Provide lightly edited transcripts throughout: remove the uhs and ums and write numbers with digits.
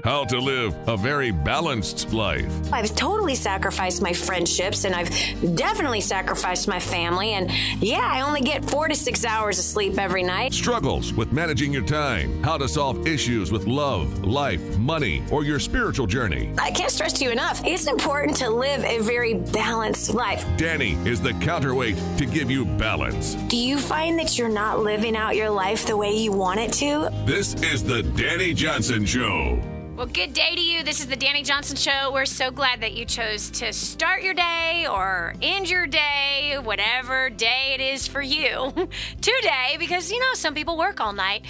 How to live a very balanced life. I've totally sacrificed my friendships, and I've definitely sacrificed my family. And yeah, I only get 4 to 6 hours of sleep every night. Struggles with managing your time. How to solve issues with love, life, money, or your spiritual journey. I can't stress to you enough. It's important to live a very balanced life. Dani is the counterweight to give you balance. Do you find that you're not living out your life the way you want it to? This is the Dani Johnson Show. Well, good day to you. This is the Dani Johnson Show. We're so glad that you chose to start your day or end your day, whatever day it is for you, today, because, some people work all night.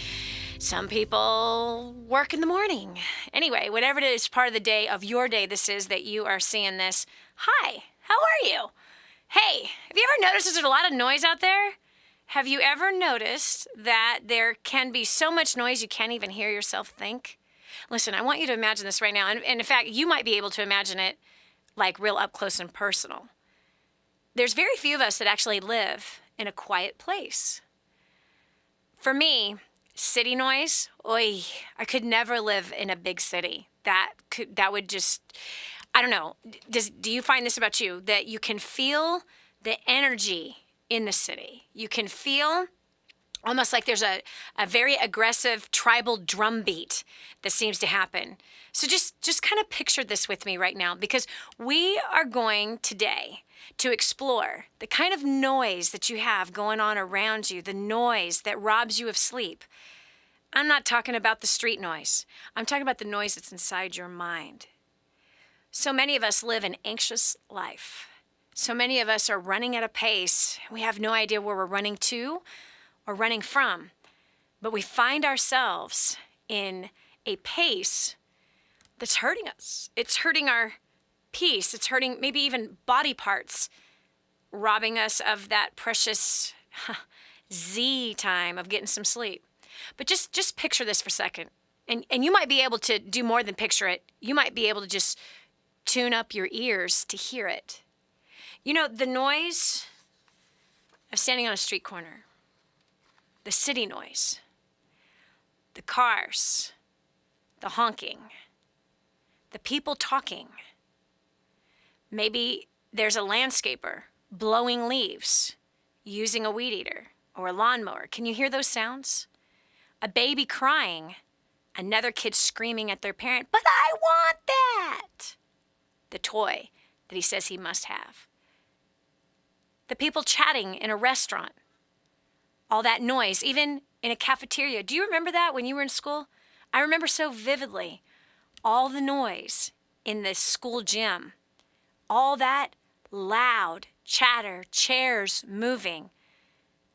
Some people work in the morning. Anyway, whatever it is, part of the day of your day this is that you are seeing this. Hi, how are you? Hey, have you ever noticed there's a lot of noise out there? Have you ever noticed that there can be so much noise you can't even hear yourself think? Listen, I want you to imagine this right now. And in fact, you might be able to imagine it like real up close and personal. There's very few of us that actually live in a quiet place. For me, city noise, I could never live in a big city. That would just, I don't know. Do you find this about you? That you can feel the energy in the city. You can feel almost like there's a very aggressive tribal drum beat that seems to happen. So just kind of picture this with me right now, because we are going today to explore the kind of noise that you have going on around you, the noise that robs you of sleep. I'm not talking about the street noise. I'm talking about the noise that's inside your mind. So many of us live an anxious life. So many of us are running at a pace. We have no idea where we're running to or running from, but we find ourselves in a pace that's hurting us. It's hurting our peace. It's hurting maybe even body parts, robbing us of that precious Z time of getting some sleep. But just picture this for a second, and you might be able to do more than picture it. You might be able to just tune up your ears to hear it. The noise of standing on a street corner, the city noise, the cars, the honking, the people talking. Maybe there's a landscaper blowing leaves, using a weed eater or a lawnmower. Can you hear those sounds? A baby crying, another kid screaming at their parent, "But I want that!" The toy that he says he must have. The people chatting in a restaurant. All that noise, even in a cafeteria. Do you remember that when you were in school? I remember so vividly all the noise in the school gym. All that loud chatter, chairs moving,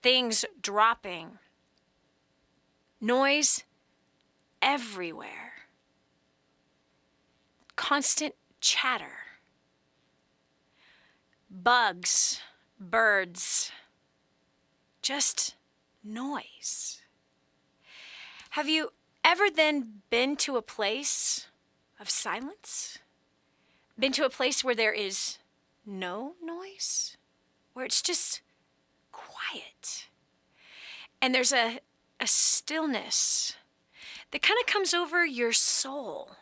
things dropping. Noise everywhere. Constant chatter. Bugs, birds, just noise. Have you ever then been to a place of silence? Been to a place where there is no noise? Where it's just quiet? And there's a stillness that kind of comes over your soul.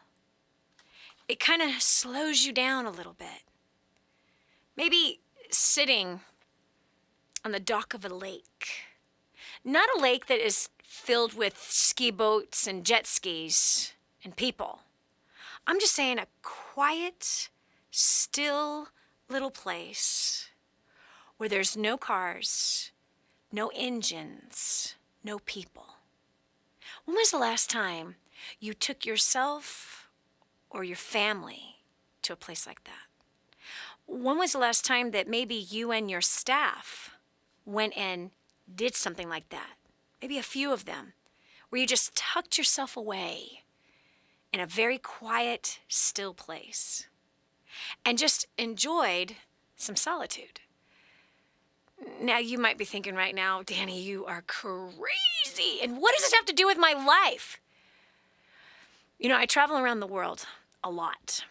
It kind of slows you down a little bit. Maybe sitting on the dock of a lake. Not a lake that is filled with ski boats and jet skis and people. I'm just saying a quiet, still little place where there's no cars, no engines, no people. When was the last time you took yourself or your family to a place like that? When was the last time that maybe you and your staff went and did something like that? Maybe a few of them, where you just tucked yourself away in a very quiet, still place and just enjoyed some solitude. Now, you might be thinking right now, Dani, you are crazy. And what does this have to do with my life? I travel around the world a lot.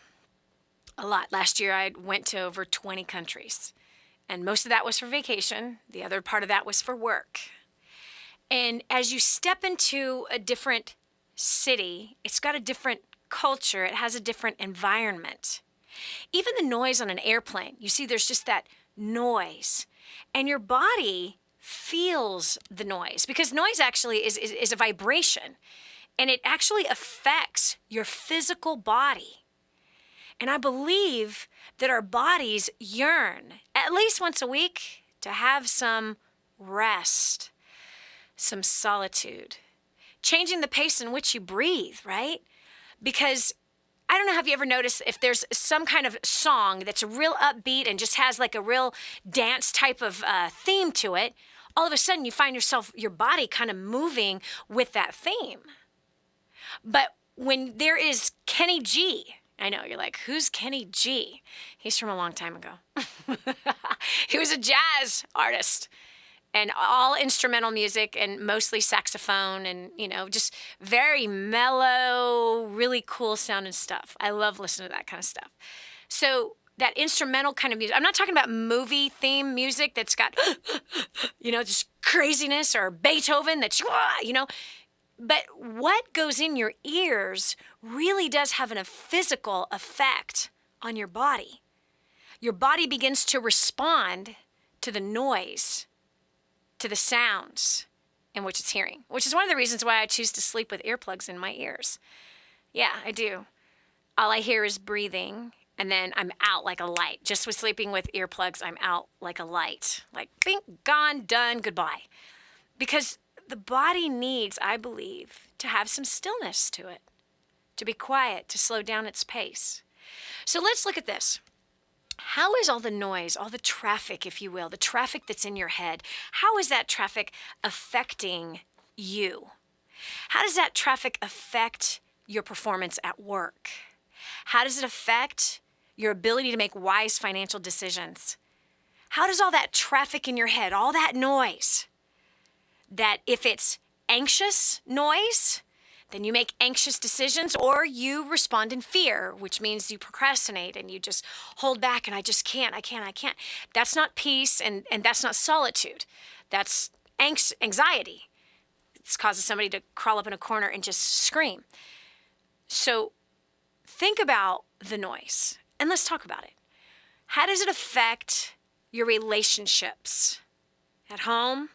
Last year, I went to over 20 countries. And most of that was for vacation. The other part of that was for work. And as you step into a different city, it's got a different culture, it has a different environment. Even the noise on an airplane, you see, there's just that noise. And your body feels the noise because noise actually is a vibration. And it actually affects your physical body. And I believe that our bodies yearn at least once a week to have some rest, some solitude, changing the pace in which you breathe, right? Because I don't know, have you ever noticed if there's some kind of song that's a real upbeat and just has like a real dance type of theme to it, all of a sudden you find your body kind of moving with that theme. But when there is Kenny G, I know, you're like, who's Kenny G? He's from a long time ago. He was a jazz artist and all instrumental music and mostly saxophone and, just very mellow, really cool sounding stuff. I love listening to that kind of stuff. So that instrumental kind of music, I'm not talking about movie theme music that's got, just craziness or Beethoven that's, but what goes in your ears really does have a physical effect on your body. Your body begins to respond to the noise, to the sounds in which it's hearing, which is one of the reasons why I choose to sleep with earplugs in my ears. Yeah, I do. All I hear is breathing, and then I'm out like a light. Just with sleeping with earplugs, I'm out like a light. Like, bing, gone, done, goodbye. Because the body needs, I believe, to have some stillness to it, to be quiet, to slow down its pace. So let's look at this. How is all the noise, all the traffic, if you will, the traffic that's in your head, how is that traffic affecting you? How does that traffic affect your performance at work? How does it affect your ability to make wise financial decisions? How does all that traffic in your head, all that noise, that if it's anxious noise, then you make anxious decisions or you respond in fear, which means you procrastinate and you just hold back and I can't. That's not peace and that's not solitude. That's anxiety. It causes somebody to crawl up in a corner and just scream. So think about the noise and let's talk about it. How does it affect your relationships at home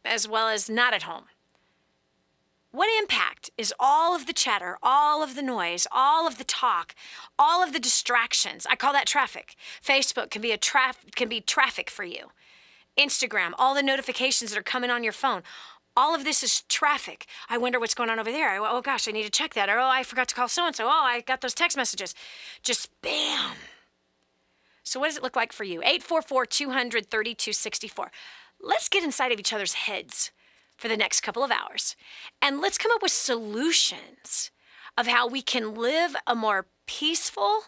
as well as not at home? What impact is all of the chatter, all of the noise, all of the talk, all of the distractions? I call that traffic. Facebook can be traffic for you. Instagram, all the notifications that are coming on your phone. All of this is traffic. I wonder what's going on over there. Oh gosh, I need to check that. Or I forgot to call so-and-so. Oh, I got those text messages. Just bam. So what does it look like for you? 844-200-3264. Let's get inside of each other's heads for the next couple of hours. And let's come up with solutions of how we can live a more peaceful,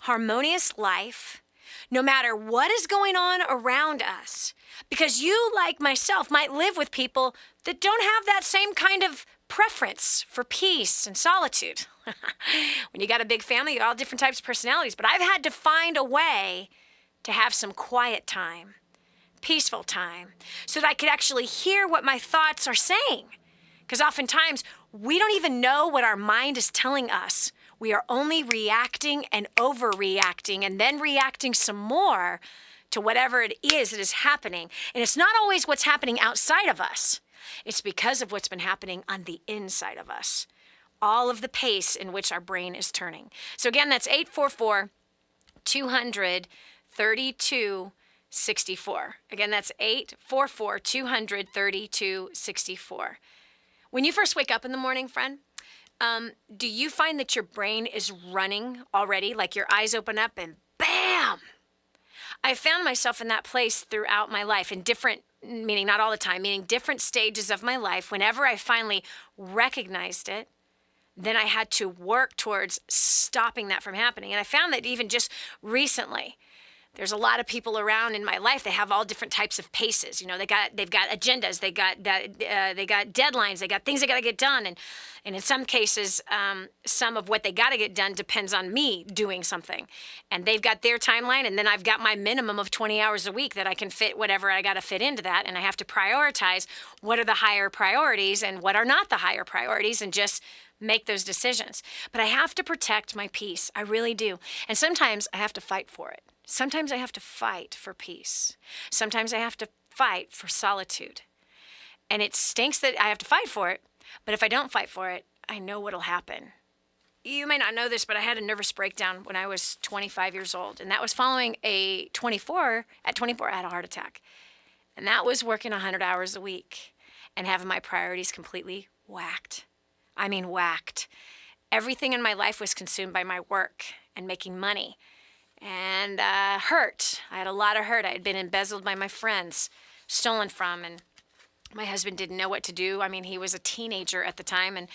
harmonious life, no matter what is going on around us. Because you, like myself, might live with people that don't have that same kind of preference for peace and solitude. When you got a big family, you got all different types of personalities. But I've had to find a way to have some quiet time, peaceful time, so that I could actually hear what my thoughts are saying. Because oftentimes, we don't even know what our mind is telling us. We are only reacting and overreacting and then reacting some more to whatever it is that is happening. And it's not always what's happening outside of us. It's because of what's been happening on the inside of us. All of the pace in which our brain is turning. So again, that's 844-200-3264. Again, that's 844-200-3264. When you first wake up in the morning, friend, do you find that your brain is running already? Like your eyes open up and bam! I found myself in that place throughout my life in different, meaning not all the time, meaning different stages of my life. Whenever I finally recognized it, then I had to work towards stopping that from happening. And I found that even just recently, there's a lot of people around in my life that have all different types of paces. You know, they've got agendas, they got deadlines, they got things they got to get done, and in some cases, some of what they got to get done depends on me doing something, and they've got their timeline, and then I've got my minimum of 20 hours a week that I can fit whatever I got to fit into that, and I have to prioritize what are the higher priorities and what are not the higher priorities, and just make those decisions. But I have to protect my peace. I really do. And sometimes I have to fight for it. Sometimes I have to fight for peace. Sometimes I have to fight for solitude. And it stinks that I have to fight for it, but if I don't fight for it, I know what'll happen. You may not know this, but I had a nervous breakdown when I was 25 years old, and that was following a 24. At 24, I had a heart attack. And that was working 100 hours a week and having my priorities completely whacked. I mean, whacked. Everything in my life was consumed by my work and making money. And hurt. I had a lot of hurt. I had been embezzled by my friends, stolen from, and my husband didn't know what to do. I mean, he was a teenager at the time, and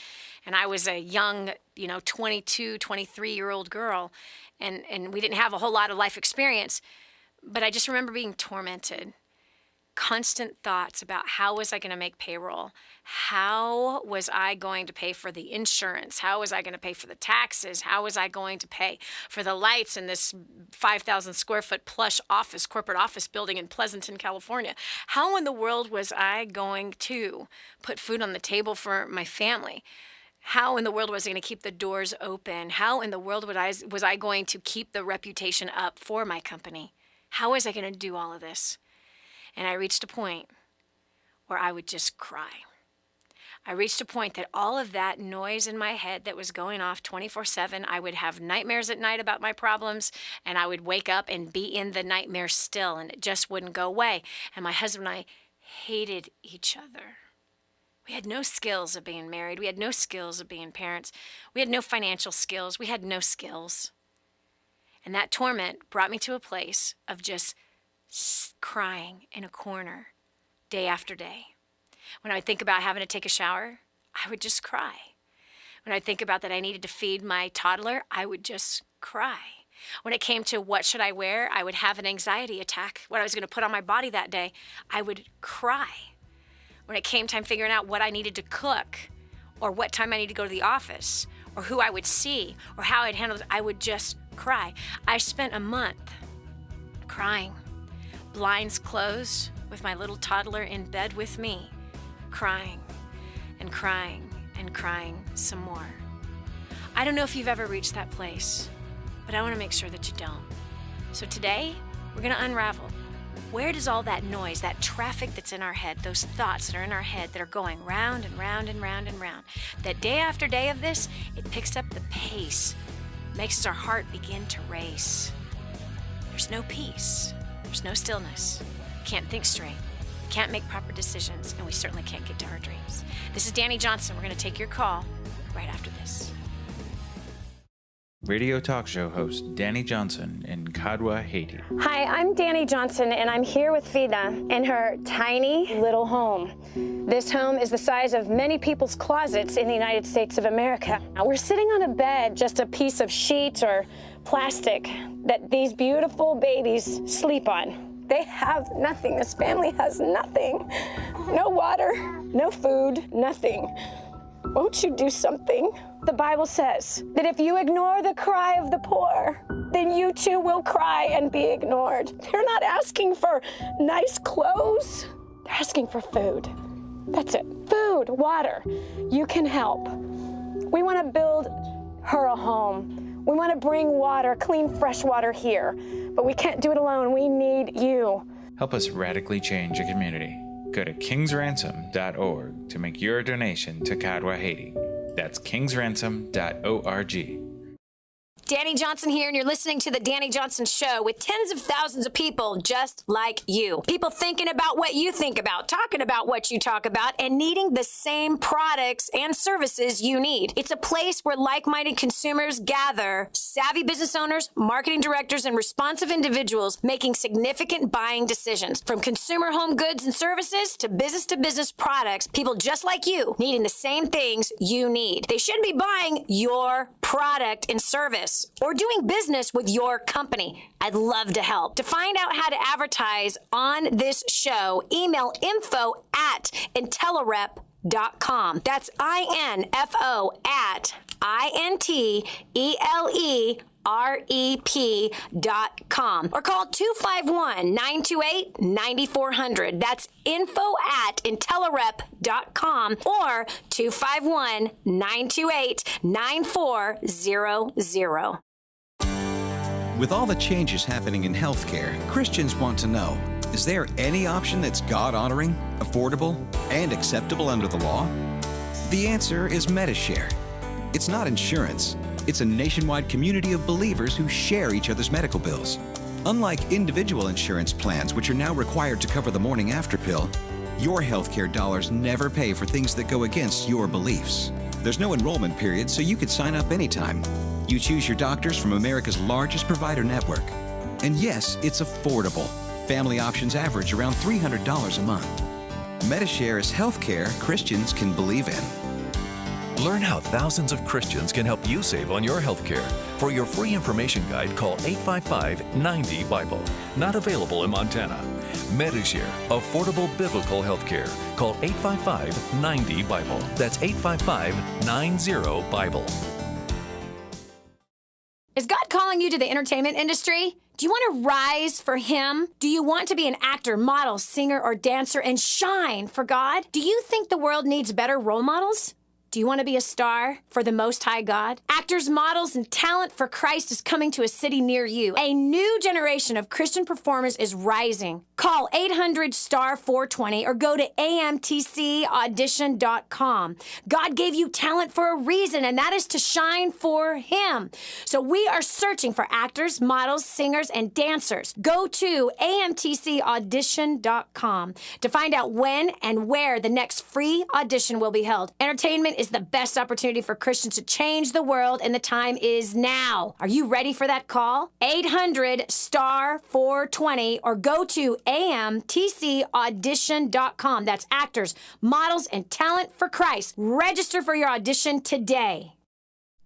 I was a young, 22, 23-year-old girl, and we didn't have a whole lot of life experience. But I just remember being tormented. Constant thoughts about how was I going to make payroll? How was I going to pay for the insurance? How was I going to pay for the taxes? How was I going to pay for the lights in this 5,000 square foot plush corporate office building in Pleasanton, California? How in the world was I going to put food on the table for my family? How in the world was I going to keep the doors open? How in the world was I going to keep the reputation up for my company? How was I going to do all of this? And I reached a point where I would just cry. I reached a point that all of that noise in my head that was going off 24/7, I would have nightmares at night about my problems, and I would wake up and be in the nightmare still, and it just wouldn't go away. And my husband and I hated each other. We had no skills of being married. We had no skills of being parents. We had no financial skills. We had no skills. And that torment brought me to a place of just crying in a corner day after day. When I would think about having to take a shower, I would just cry. When I think about that I needed to feed my toddler, I would just cry. When it came to what should I wear, I would have an anxiety attack. What I was going to put on my body that day, I would cry. When it came time figuring out what I needed to cook, or what time I needed to go to the office, or who I would see, or how I'd handle it, I would just cry. I spent a month crying. Blinds closed, with my little toddler in bed with me, crying and crying and crying some more. I don't know if you've ever reached that place, but I want to make sure that you don't. So today, we're going to unravel. Where does all that noise, that traffic that's in our head, those thoughts that are in our head that are going round and round and round and round, that day after day of this, it picks up the pace, makes our heart begin to race. There's no peace. There's no stillness. Can't think straight. Can't make proper decisions, and we certainly can't get to our dreams. This is Dani Johnson. We're going to take your call right after this. Radio talk show host Dani Johnson in Kadwa, Haiti. Hi, I'm Dani Johnson, and I'm here with Fida in her tiny little home. This home is the size of many people's closets in the United States of America. Now, we're sitting on a bed, just a piece of sheet or plastic that these beautiful babies sleep on. They have nothing. This family has nothing. No water, no food, nothing. Won't you do something? The Bible says that if you ignore the cry of the poor, then you too will cry and be ignored. They're not asking for nice clothes. They're asking for food. That's it. Food, water. You can help. We want to build her a home. We want to bring water, clean, fresh water here. But we can't do it alone. We need you. Help us radically change a community. Go to kingsransom.org to make your donation to Kadwa, Haiti. That's kingsransom.org. Dani Johnson here, and you're listening to The Dani Johnson Show with tens of thousands of people just like you. People thinking about what you think about, talking about what you talk about, and needing the same products and services you need. It's a place where like-minded consumers gather, savvy business owners, marketing directors, and responsive individuals making significant buying decisions. From consumer home goods and services to business products, people just like you needing the same things you need. They shouldn't be buying your product and service. business or doing business with your company. I'd love to help. To find out how to advertise on this show, email info@intelerep.com. That's info at INTELEREP.com, or call 251-928-9400. That's info@intelerep.com or 251-928-9400. With all the changes happening in healthcare, Christians want to know, is there any option that's God-honoring, affordable, and acceptable under the law? The answer is Medishare. It's not insurance. It's a nationwide community of believers who share each other's medical bills. Unlike individual insurance plans, which are now required to cover the morning after pill, your healthcare dollars never pay for things that go against your beliefs. There's no enrollment period, so you could sign up anytime. You choose your doctors from America's largest provider network. And yes, it's affordable. Family options average around $300 a month. Medishare is healthcare Christians can believe in. Learn how thousands of Christians can help you save on your health care. For your free information guide, call 855-90-BIBLE. Not available in Montana. Medishare, affordable biblical health care. Call 855-90-BIBLE. That's 855-90-BIBLE. Is God calling you to the entertainment industry? Do you want to rise for Him? Do you want to be an actor, model, singer, or dancer and shine for God? Do you think the world needs better role models? Do you want to be a star for the Most High God? Actors, models, and talent for Christ is coming to a city near you. A new generation of Christian performers is rising. Call 800-STAR-420 or go to amtcaudition.com. God gave you talent for a reason, and that is to shine for Him. So we are searching for actors, models, singers, and dancers. Go to amtcaudition.com to find out when and where the next free audition will be held. Entertainment is the best opportunity for Christians to change the world, and the time is now. Are you ready for that call? 800-STAR-420 or go to amtcaudition.com. That's actors, models, and talent for Christ. Register for your audition today.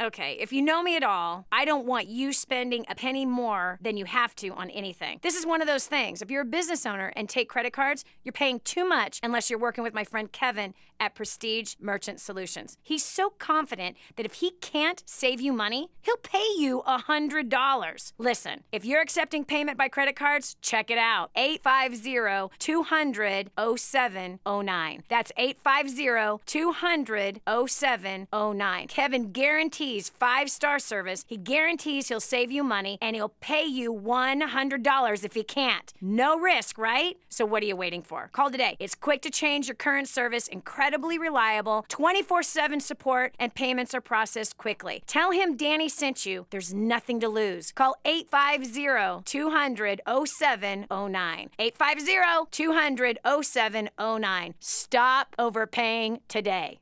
Okay, if you know me at all, I don't want you spending a penny more than you have to on anything. This is one of those things. If you're a business owner and take credit cards, you're paying too much unless you're working with my friend Kevin at Prestige Merchant Solutions. He's so confident that if he can't save you money, he'll pay you $100. Listen, if you're accepting payment by credit cards, check it out. 850-200-0709. That's 850-200-0709. Kevin guarantees 5-star service. He guarantees he'll save you money, and he'll pay you $100 if he can't. No risk, right? So what are you waiting for? Call today. It's quick to change your current service, incredibly reliable, 24/7 support, and payments are processed quickly. Tell him Danny sent you. There's nothing to lose. Call 850-200-0709. 850-200-0709. Stop overpaying today.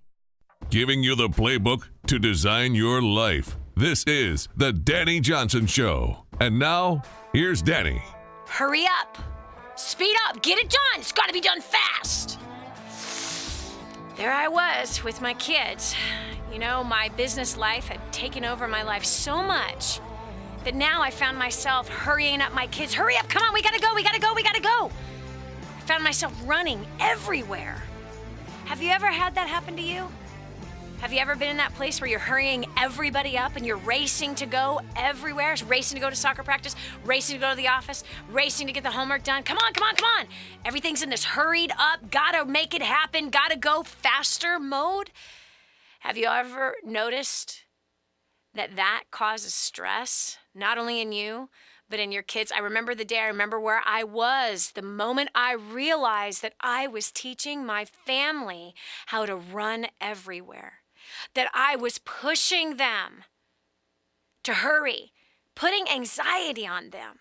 Giving you the playbook to design your life. This is the Dani Johnson Show. And now, here's Dani. Hurry up. Speed up. Get it done. It's got to be done fast. There I was with my kids. You know, my business life had taken over my life so much that now I found myself hurrying up my kids. Hurry up, come on, we gotta go, we gotta go, we gotta go. I found myself running everywhere. Have you ever had that happen to you? Have you ever been in that place where you're hurrying everybody up and you're racing to go everywhere? Racing to go to soccer practice, racing to go to the office, racing to get the homework done. Come on, come on, come on. Everything's in this hurried up, gotta make it happen, gotta go faster mode. Have you ever noticed that causes stress, not only in you, but in your kids? I remember the day, I remember where I was, the moment I realized that I was teaching my family how to run everywhere. That I was pushing them to hurry, putting anxiety on them.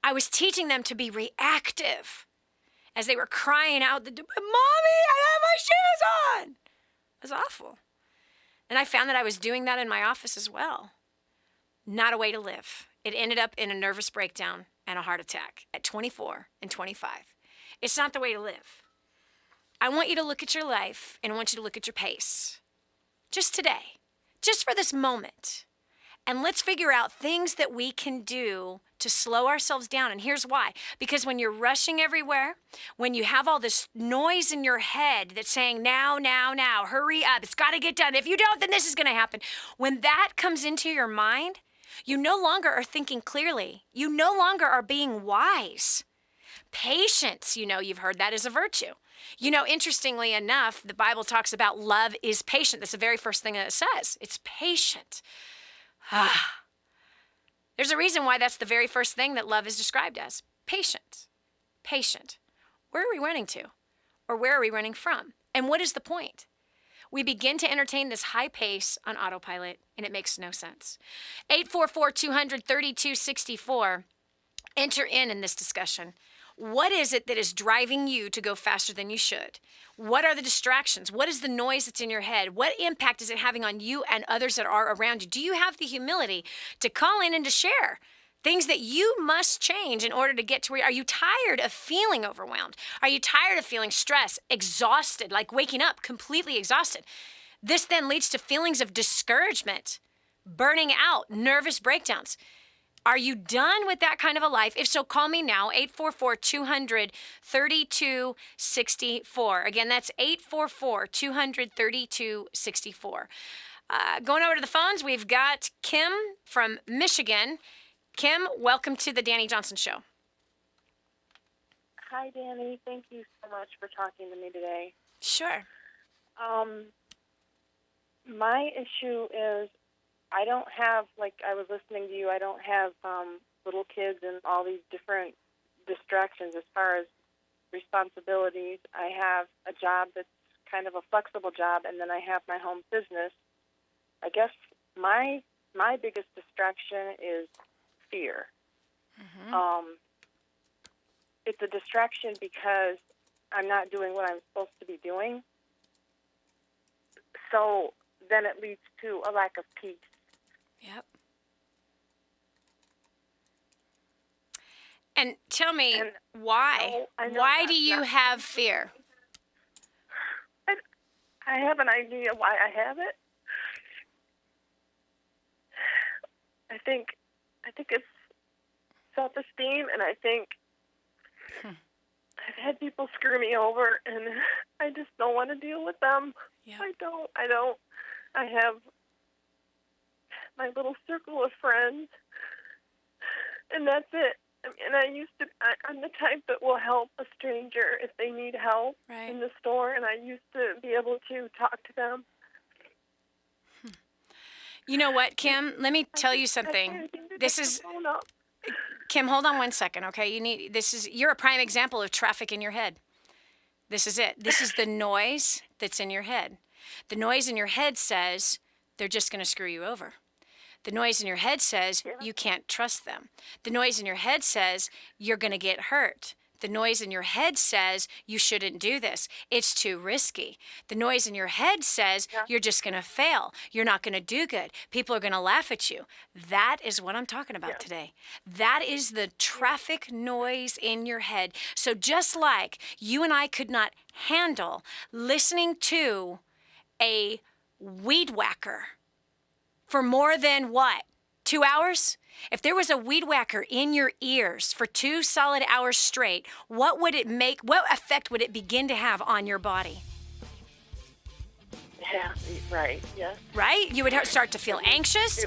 I was teaching them to be reactive as they were crying out, "Mommy, I have my shoes on!" It was awful. And I found that I was doing that in my office as well. Not a way to live. It ended up in a nervous breakdown and a heart attack at 24 and 25. It's not the way to live. I want you to look at your life, and I want you to look at your pace. Just today, just for this moment, and let's figure out things that we can do to slow ourselves down. And here's why. Because when you're rushing everywhere, when you have all this noise in your head that's saying, now, hurry up, it's got to get done. If you don't, then this is going to happen. When that comes into your mind, you no longer are thinking clearly. You no longer are being wise. Patience, you've heard that is a virtue. Interestingly enough, the Bible talks about love is patient. That's the very first thing that it says. It's patient. There's a reason why that's the very first thing that love is described as. Patient. Patient. Where are we running to? Or where are we running from? And what is the point? We begin to entertain this high pace on autopilot, and it makes no sense. 844-200-3264. Enter in this discussion. What is it that is driving you to go faster than you should? What are the distractions? What is the noise that's in your head? What impact is it having on you and others that are around you? Do you have the humility to call in and to share things that you must change in order to get to where? Are you tired of feeling overwhelmed? Are you tired of feeling stressed, exhausted, like waking up completely exhausted? This then leads to feelings of discouragement, burning out, nervous breakdowns. Are you done with that kind of a life? If so, call me now, 844-200-3264. Again, that's 844-200-3264. Going over to the phones, we've got Kim from Michigan. Kim, welcome to the Dani Johnson Show. Hi, Dani. Thank you so much for talking to me today. Sure. My issue is I don't have, like I was listening to you, I don't have little kids and all these different distractions as far as responsibilities. I have a job that's kind of a flexible job, and then I have my home business. I guess my biggest distraction is fear. Mm-hmm. It's a distraction because I'm not doing what I'm supposed to be doing. So then it leads to a lack of peace. Yep. And tell me, why? I know why do you have fear? I have an idea why I have it. I think it's self-esteem, and I think I've had people screw me over, and I just don't want to deal with them. Yep. I don't. I have my little circle of friends, and that's it. And I'm the type that will help a stranger if they need help in the store, and I used to be able to talk to them. You know what, Kim? Let me tell you something. Kim, hold on one second, okay? You're a prime example of traffic in your head. This is it. This is the noise that's in your head. The noise in your head says they're just going to screw you over. The noise in your head says you can't trust them. The noise in your head says you're going to get hurt. The noise in your head says you shouldn't do this. It's too risky. The noise in your head says you're just going to fail. You're not going to do good. People are going to laugh at you. That is what I'm talking about today. That is the traffic noise in your head. So just like you and I could not handle listening to a weed whacker for more than 2 hours? If there was a weed whacker in your ears for 2 solid hours straight, what effect would it begin to have on your body? Yeah, right, yes. Right? You would start to feel anxious.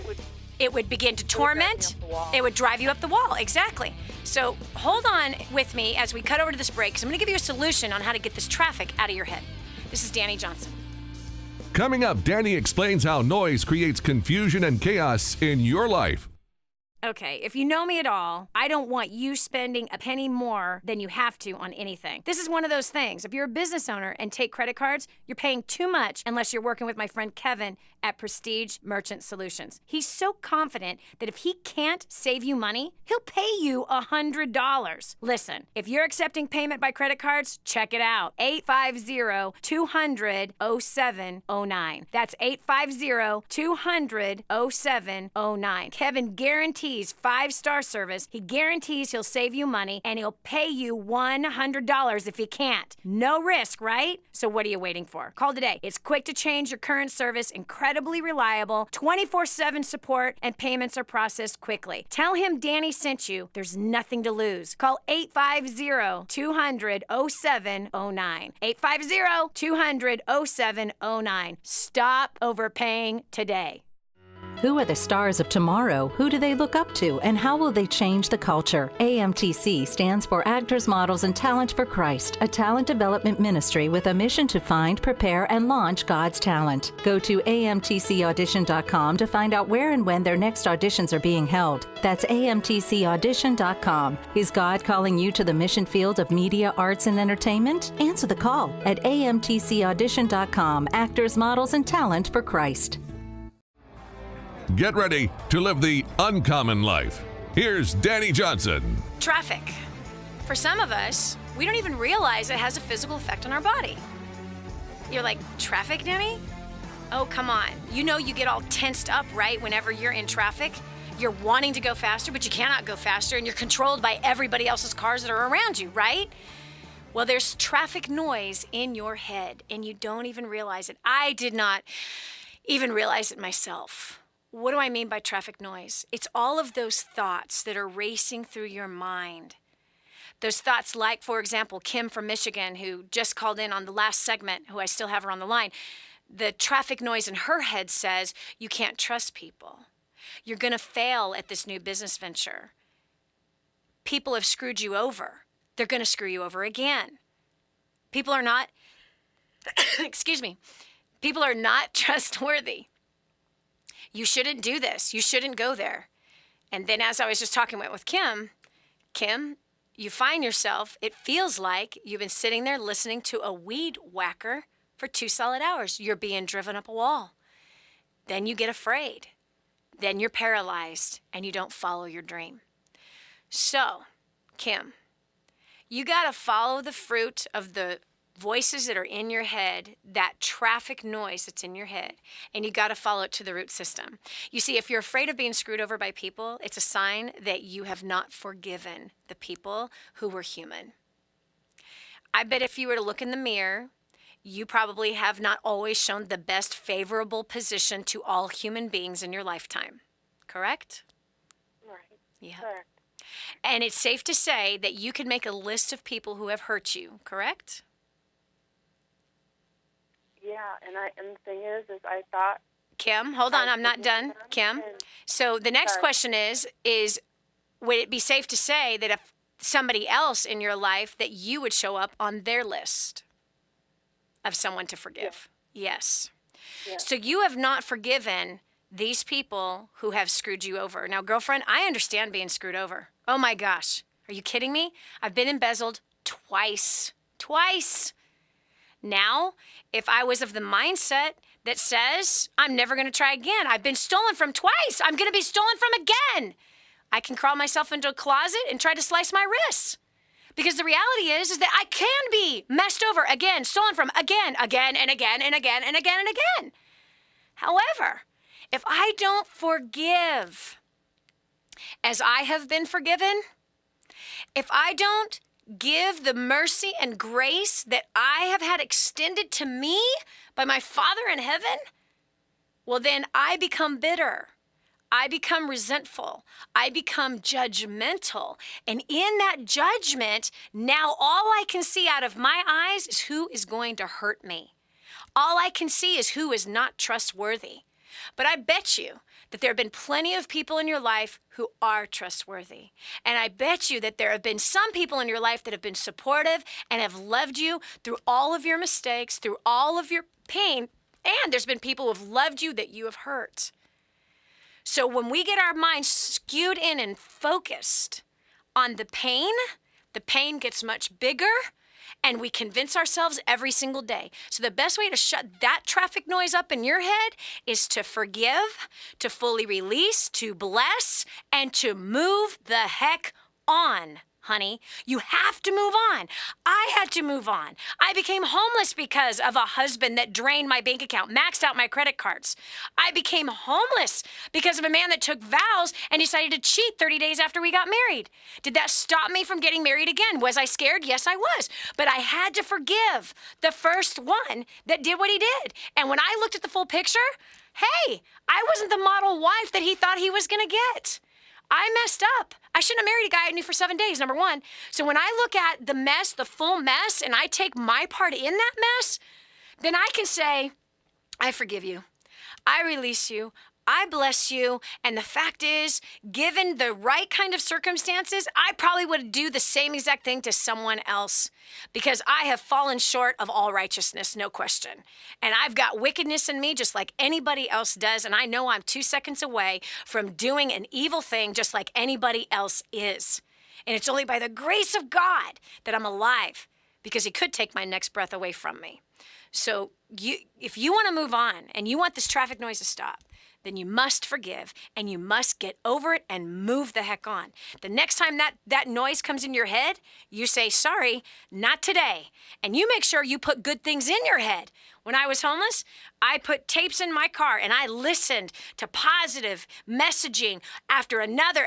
It would begin to torment. It would drive you up the wall, exactly. So hold on with me as we cut over to this break, because I'm going to give you a solution on how to get this traffic out of your head. This is Dani Johnson. Coming up, Dani explains how noise creates confusion and chaos in your life. Okay, if you know me at all, I don't want you spending a penny more than you have to on anything. This is one of those things. If you're a business owner and take credit cards, you're paying too much unless you're working with my friend Kevin at Prestige Merchant Solutions. He's so confident that if he can't save you money, he'll pay you $100. Listen, if you're accepting payment by credit cards, check it out. 850-200-0709. That's 850-200-0709. Kevin guarantees 5-star service. He guarantees he'll save you money, and he'll pay you $100 if he can't. No risk, right? So what are you waiting for? Call today. It's quick to change your current service, incredible incredibly reliable, 24/7 support, and payments are processed quickly. Tell him Danny sent you. There's nothing to lose. Call 850-200-0709. 850-200-0709. Stop overpaying today. Who are the stars of tomorrow? Who do they look up to? And how will they change the culture? AMTC stands for Actors, Models, and Talent for Christ, a talent development ministry with a mission to find, prepare, and launch God's talent. Go to amtcaudition.com to find out where and when their next auditions are being held. That's amtcaudition.com. Is God calling you to the mission field of media, arts, and entertainment? Answer the call at amtcaudition.com. Actors, Models, and Talent for Christ. Get ready to live the uncommon life. Here's Dani Johnson. Traffic. For some of us, we don't even realize it has a physical effect on our body. You're like, traffic, Dani? Oh, come on. You know you get all tensed up, right, whenever you're in traffic? You're wanting to go faster, but you cannot go faster, and you're controlled by everybody else's cars that are around you, right? Well, there's traffic noise in your head, and you don't even realize it. I did not even realize it myself. What do I mean by traffic noise? It's all of those thoughts that are racing through your mind. Those thoughts like, for example, Kim from Michigan, who just called in on the last segment, who I still have her on the line. The traffic noise in her head says, you can't trust people. You're going to fail at this new business venture. People have screwed you over. They're going to screw you over again. People are not, excuse me, people are not trustworthy. You shouldn't do this. You shouldn't go there. And then as I was just talking with Kim, you find yourself, it feels like you've been sitting there listening to a weed whacker for 2 solid hours. You're being driven up a wall. Then you get afraid. Then you're paralyzed and you don't follow your dream. So, Kim, you got to follow the fruit of the voices that are in your head, that traffic noise that's in your head, and you got to follow it to the root system. You see, if you're afraid of being screwed over by people, it's a sign that you have not forgiven the people who were human. I bet if you were to look in the mirror, you probably have not always shown the best favorable position to all human beings in your lifetime. Correct? Right. Yeah. Correct. And it's safe to say that you can make a list of people who have hurt you, correct? Yeah, and the thing is I thought. Kim, hold on, I'm not done. Kim. So the next question is would it be safe to say that if somebody else in your life that you would show up on their list of someone to forgive? Yes. Yeah. So you have not forgiven these people who have screwed you over. Now, girlfriend, I understand being screwed over. Oh my gosh. Are you kidding me? I've been embezzled twice. Now, if I was of the mindset that says, I'm never going to try again, I've been stolen from twice, I'm going to be stolen from again, I can crawl myself into a closet and try to slice my wrists. Because the reality is that I can be messed over again, stolen from again, and again, and again, and again, and again. However, if I don't forgive as I have been forgiven, if I don't give the mercy and grace that I have had extended to me by my Father in heaven, well, then I become bitter. I become resentful. I become judgmental. And in that judgment, now all I can see out of my eyes is who is going to hurt me. All I can see is who is not trustworthy. But I bet you that there have been plenty of people in your life who are trustworthy. And I bet you that there have been some people in your life that have been supportive and have loved you through all of your mistakes, through all of your pain. And there's been people who have loved you that you have hurt. So when we get our minds skewed in and focused on the pain gets much bigger, and we convince ourselves every single day. So the best way to shut that traffic noise up in your head is to forgive, to fully release, to bless, and to move the heck on. Honey, you have to move on. I had to move on. I became homeless because of a husband that drained my bank account, maxed out my credit cards. I became homeless because of a man that took vows and decided to cheat 30 days after we got married. Did that stop me from getting married again? Was I scared? Yes, I was. But I had to forgive the first one that did what he did. And when I looked at the full picture, hey, I wasn't the model wife that he thought he was going to get. I messed up. I shouldn't have married a guy I knew for 7 days, number one. So when I look at the mess, the full mess, and I take my part in that mess, then I can say, I forgive you. I release you. I bless you. And the fact is, given the right kind of circumstances, I probably would do the same exact thing to someone else because I have fallen short of all righteousness, no question. And I've got wickedness in me just like anybody else does. And I know I'm 2 seconds away from doing an evil thing just like anybody else is. And it's only by the grace of God that I'm alive because he could take my next breath away from me. So if you want to move on and you want this traffic noise to stop, then you must forgive and you must get over it and move the heck on. The next time that noise comes in your head, you say, sorry, not today. And you make sure you put good things in your head. When I was homeless, I put tapes in my car and I listened to positive messaging after another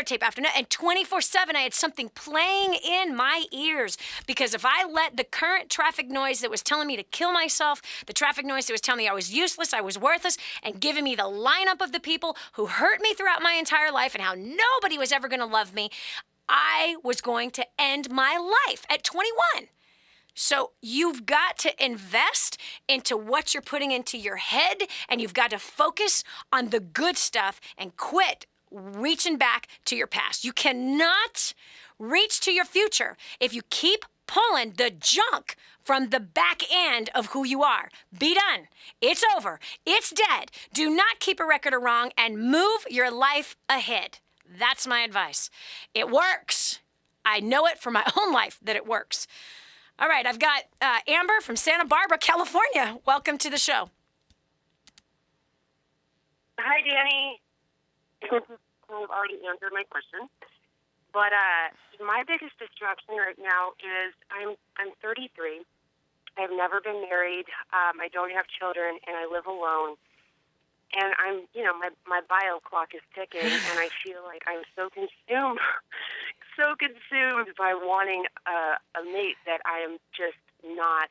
tape after another. And 24/7, I had something playing in my ears because if I let the current traffic noise that was telling me to kill myself, the traffic noise that was telling me I was useless, I was worthless, and giving me the lineup of the people who hurt me throughout my entire life and how nobody was ever going to love me, I was going to end my life at 21. So you've got to invest into what you're putting into your head, and you've got to focus on the good stuff and quit reaching back to your past. You cannot reach to your future if you keep pulling the junk from the back end of who you are. Be done. It's over. It's dead. Do not keep a record of wrong and move your life ahead. That's my advice. It works. I know it from my own life that it works. All right, I've got Amber from Santa Barbara, California. Welcome to the show. Hi, Danny. I've already answered my question. But my biggest distraction right now is I'm 33. I've never been married. I don't have children, and I live alone. And my bio clock is ticking, and I feel like I'm so consumed by wanting a mate that I am just not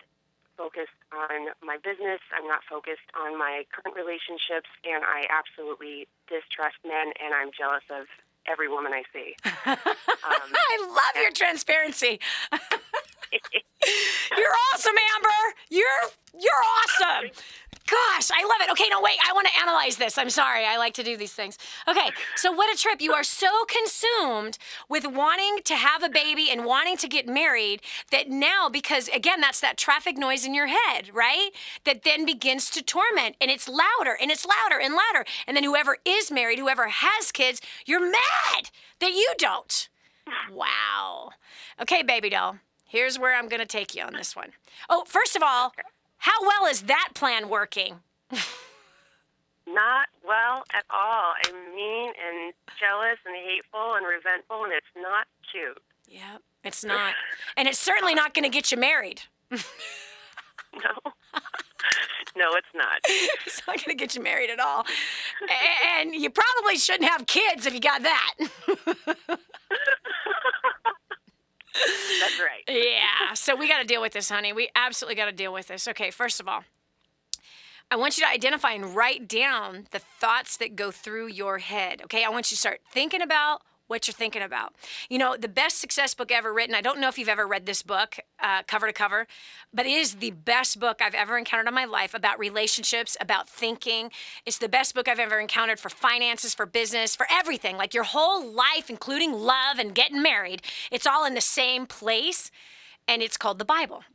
focused on my business. I'm not focused on my current relationships, and I absolutely distrust men, and I'm jealous of every woman I see. I love your transparency. You're awesome, Amber. You're awesome. Gosh, I love it. Okay, no, wait. I want to analyze this. I'm sorry. I like to do these things. Okay, so what a trip. You are so consumed with wanting to have a baby and wanting to get married that now, because, again, that's that traffic noise in your head, right? That then begins to torment, and it's louder, and it's louder and louder. And then whoever is married, whoever has kids, you're mad that you don't. Wow. Okay, baby doll. Here's where I'm going to take you on this one. Oh, first of all, how well is that plan working? Not well at all. I'm mean and jealous and hateful and resentful, and it's not cute. Yeah, it's not. And it's certainly not going to get you married. No. No, it's not. It's not going to get you married at all. And you probably shouldn't have kids if you got that. That's right. Yeah, so we got to deal with this, honey. We absolutely got to deal with this. Okay, first of all, I want you to identify and write down the thoughts that go through your head, okay? I want you to start thinking about what you're thinking about. You know, the best success book ever written, I don't know if you've ever read this book cover to cover, but it is the best book I've ever encountered in my life about relationships, about thinking. It's the best book I've ever encountered for finances, for business, for everything. Like your whole life, including love and getting married, it's all in the same place, and it's called the Bible.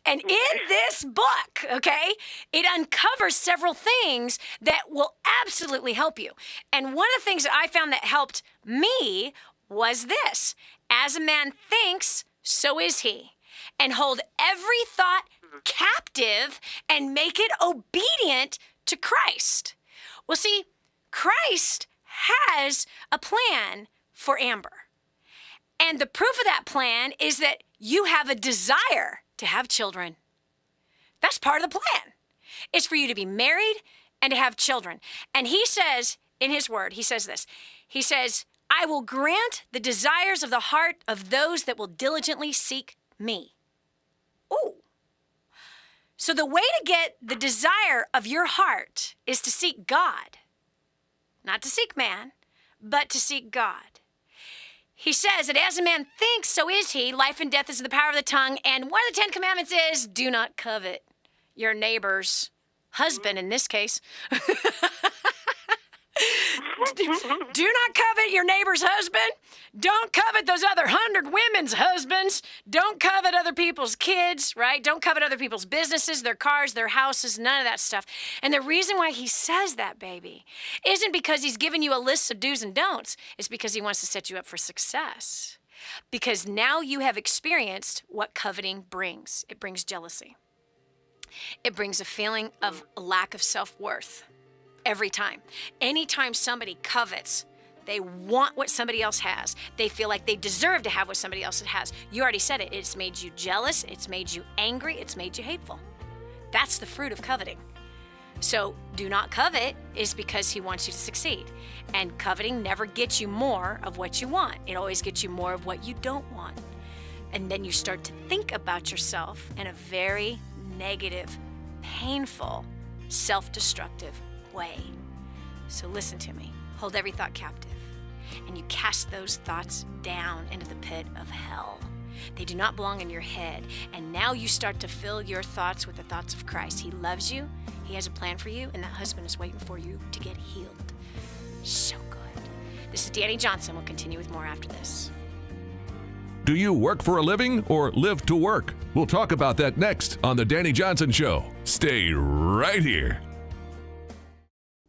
And in this book, okay, it uncovers several things that will absolutely help you. And one of the things that I found that helped me was this: as a man thinks, so is he. And hold every thought captive and make it obedient to Christ. Well, see, Christ has a plan for Amber. And the proof of that plan is that you have a desire to have children. That's part of the plan. It's for you to be married and to have children. And he says in his word, he says this. He says, I will grant the desires of the heart of those that will diligently seek me. Ooh. So the way to get the desire of your heart is to seek God. Not to seek man, but to seek God. He says that as a man thinks, so is he. Life and death is in the power of the tongue. And one of the 10 commandments is do not covet your neighbor's husband in this case. Do not covet your neighbor's husband. Don't covet those other 100 women's husbands. Don't covet other people's kids, right? Don't covet other people's businesses, their cars, their houses, none of that stuff. And the reason why he says that, baby, isn't because he's giving you a list of do's and don'ts. It's because he wants to set you up for success. Because now you have experienced what coveting brings. It brings jealousy. It brings a feeling of a lack of self-worth. Every time. Anytime somebody covets, they want what somebody else has. They feel like they deserve to have what somebody else has. You already said it. It's made you jealous. It's made you angry. It's made you hateful. That's the fruit of coveting. So do not covet is because he wants you to succeed. And coveting never gets you more of what you want. It always gets you more of what you don't want. And then you start to think about yourself in a very negative, painful, self-destructive way. So listen to me. Hold every thought captive, and you cast those thoughts down into the pit of hell. They do not belong in your head. And now you start to fill your thoughts with the thoughts of Christ. He loves you. He has a plan for you, and that husband is waiting for you to get healed. So good. This is Dani Johnson. We'll continue with more after this. Do you work for a living or live to work? We'll talk about that next on The Dani Johnson Show. Stay right here.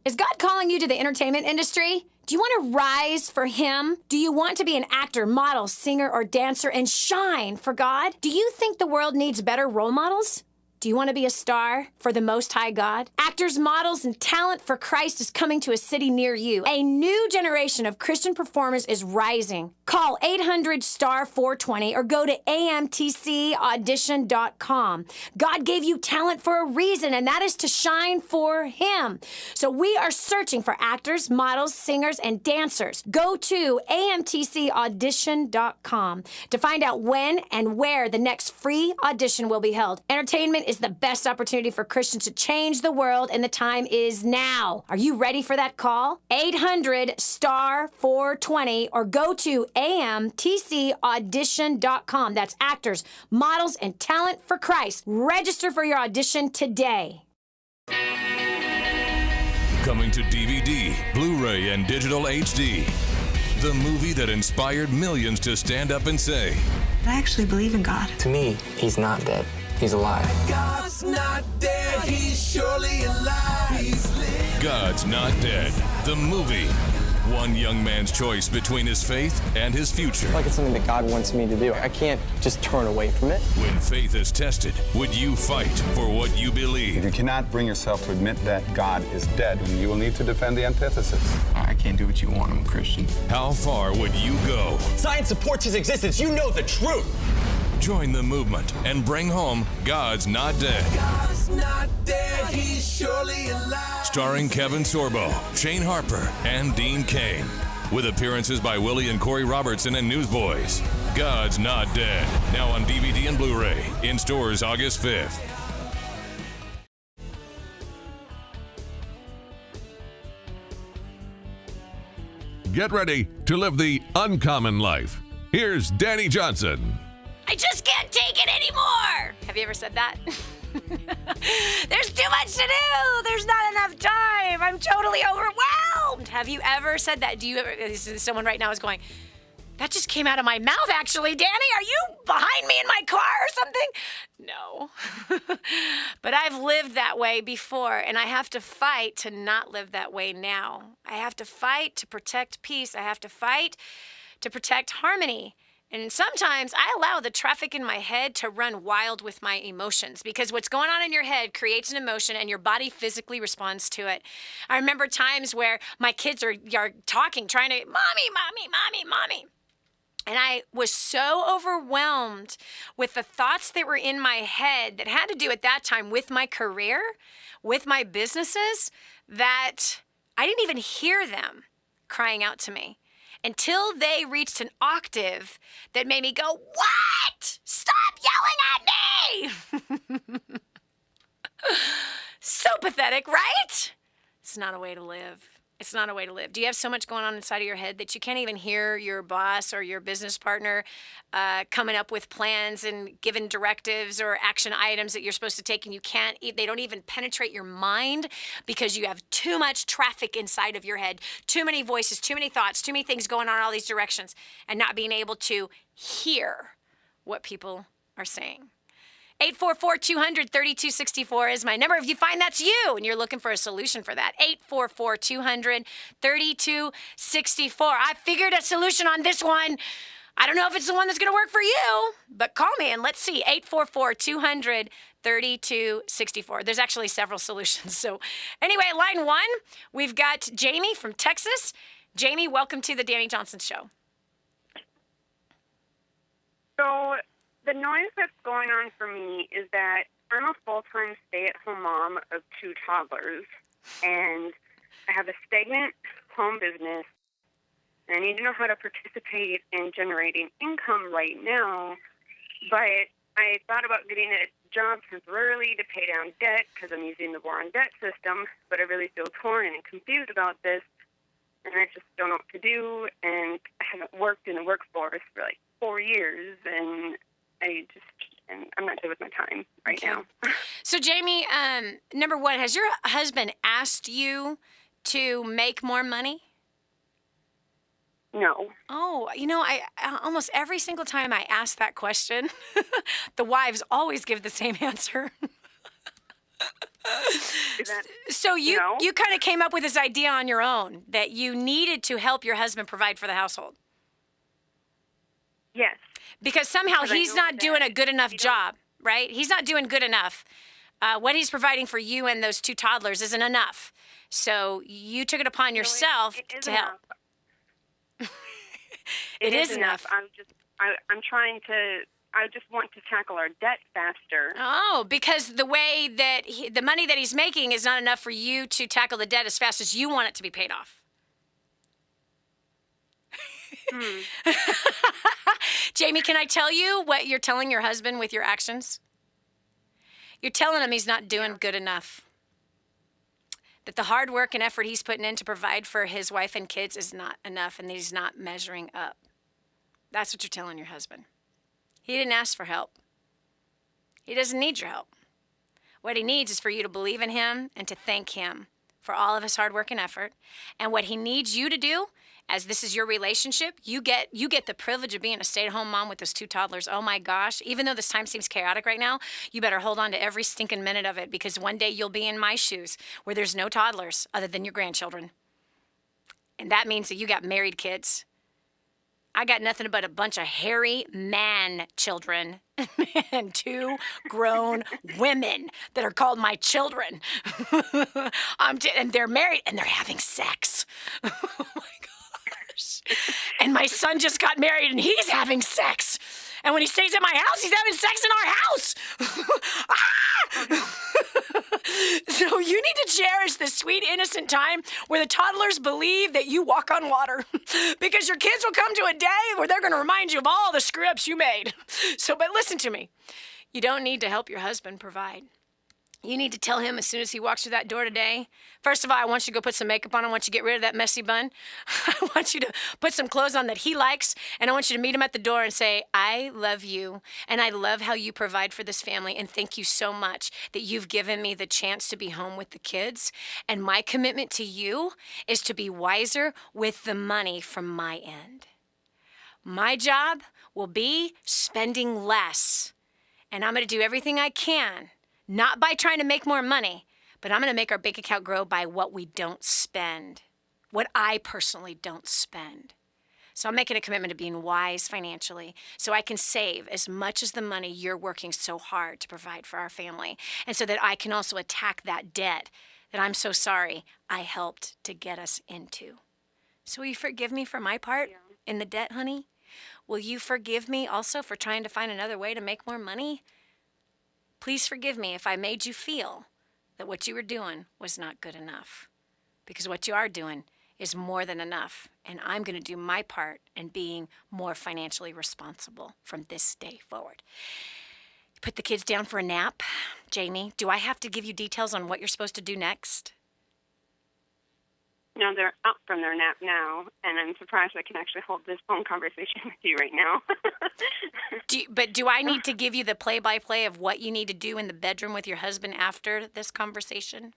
Is God calling you to the entertainment industry? Do you want to rise for Him? Do you want to be an actor, model, singer, or dancer and shine for God? Do you think the world needs better role models? Do you want to be a star for the Most High God? Actors, models, and talent for Christ is coming to a city near you. A new generation of Christian performers is rising. Call 800-STAR-420 or go to amtcaudition.com. God gave you talent for a reason, and that is to shine for Him. So we are searching for actors, models, singers, and dancers. Go to amtcaudition.com to find out when and where the next free audition will be held. Entertainment is the best opportunity for Christians to change the world, and the time is now. Are you ready for that call? 800-STAR-420 or go to amtcaudition.com. That's actors, models, and talent for Christ. Register for your audition today. Coming to DVD, Blu-ray, and digital HD. The movie that inspired millions to stand up and say, I actually believe in God. To me, He's not dead. He's alive. God's not dead, He's surely alive. He's living. God's Not Dead, the movie. One young man's choice between his faith and his future. Like it's something that God wants me to do. I can't just turn away from it. When faith is tested, would you fight for what you believe? You cannot bring yourself to admit that God is dead, and you will need to defend the antithesis. I can't do what you want. I'm a Christian. How far would you go? Science supports his existence. You know the truth. Join the movement and bring home God's Not Dead. God's not dead, He's surely alive. Starring Kevin Sorbo, Shane Harper, and Dean Cain. With appearances by Willie and Corey Robertson and Newsboys. God's Not Dead. Now on DVD and Blu-ray. In stores August 5th. Get ready to live the uncommon life. Here's Dani Johnson. I just can't take it anymore. Have you ever said that? There's too much to do. There's not enough time. I'm totally overwhelmed. Have you ever said that? Do you ever? Someone right now is going, that just came out of my mouth, actually. Dani, are you behind me in my car or something? No. But I've lived that way before, and I have to fight to not live that way now. I have to fight to protect peace. I have to fight to protect harmony. And sometimes I allow the traffic in my head to run wild with my emotions, because what's going on in your head creates an emotion and your body physically responds to it. I remember times where my kids are talking, trying to, mommy, mommy, mommy, mommy. And I was so overwhelmed with the thoughts that were in my head that had to do at that time with my career, with my businesses, that I didn't even hear them crying out to me until they reached an octave that made me go, what? Stop yelling at me! So pathetic, right? It's not a way to live. It's not a way to live. Do you have so much going on inside of your head that you can't even hear your boss or your business partner coming up with plans and giving directives or action items that you're supposed to take, and you can't, they don't even penetrate your mind because you have too much traffic inside of your head, too many voices, too many thoughts, too many things going on in all these directions, and not being able to hear what people are saying. 844-200-3264 is my number. If you find that's you and you're looking for a solution for that, 844-200-3264. I figured a solution on this one. I don't know if it's the one that's going to work for you, but call me and let's see. 844-200-3264. There's actually several solutions. So anyway, line one, we've got Jamie from Texas. Jamie, welcome to the Dani Johnson Show. So the noise that's going on for me is that I'm a full-time stay-at-home mom of 2 toddlers, and I have a stagnant home business, and I need to know how to participate in generating income right now, but I thought about getting a job temporarily to pay down debt because I'm using the war on debt system, but I really feel torn and confused about this, and I just don't know what to do, and I haven't worked in the workforce for like 4 years, and I'm not good with my time right now. So, Jamie, number one, has your husband asked you to make more money? No. Oh, I almost every single time I ask that question, the wives always give the same answer. So you kind of came up with this idea on your own that you needed to help your husband provide for the household. Yes. Because somehow he's not doing a good enough job, right? He's not doing good enough. What he's providing for you and those 2 toddlers isn't enough. So you took it upon yourself to help. It is enough. I just want to tackle our debt faster. Oh, because the way that the money that he's making is not enough for you to tackle the debt as fast as you want it to be paid off. Jamie, can I tell you what you're telling your husband with your actions? You're telling him he's not doing good enough. That the hard work and effort he's putting in to provide for his wife and kids is not enough, and that he's not measuring up. That's what you're telling your husband. He didn't ask for help. He doesn't need your help. What he needs is for you to believe in him and to thank him for all of his hard work and effort. And what he needs you to do, as this is your relationship, you get the privilege of being a stay-at-home mom with those 2 toddlers. Oh my gosh, even though this time seems chaotic right now, you better hold on to every stinking minute of it, because one day you'll be in my shoes where there's no toddlers other than your grandchildren. And that means that you got married kids. I got nothing but a bunch of hairy man children and 2 grown women that are called my children. And they're married and they're having sex. Oh my gosh. And my son just got married and he's having sex. And when he stays at my house, he's having sex in our house. So you need to cherish this sweet, innocent time where the toddlers believe that you walk on water. Because your kids will come to a day where they're going to remind you of all the screw-ups you made. But listen to me. You don't need to help your husband provide. You need to tell him as soon as he walks through that door today, first of all, I want you to go put some makeup on. I want you to get rid of that messy bun. I want you to put some clothes on that he likes, and I want you to meet him at the door and say, I love you, and I love how you provide for this family, and thank you so much that you've given me the chance to be home with the kids, and my commitment to you is to be wiser with the money from my end. My job will be spending less, and I'm going to do everything I can. Not by trying to make more money, but I'm going to make our bank account grow by what we don't spend, what I personally don't spend. So I'm making a commitment to being wise financially so I can save as much as the money you're working so hard to provide for our family, and so that I can also attack that debt that I'm so sorry I helped to get us into. So will you forgive me for my part in the debt, honey? Will you forgive me also for trying to find another way to make more money? Please forgive me if I made you feel that what you were doing was not good enough. Because what you are doing is more than enough. And I'm going to do my part in being more financially responsible from this day forward. put the kids down for a nap. Jamie, do I have to give you details on what you're supposed to do next? No, they're up from their nap now, and I'm surprised I can actually hold this phone conversation with you right now. But do I need to give you the play-by-play of what you need to do in the bedroom with your husband after this conversation?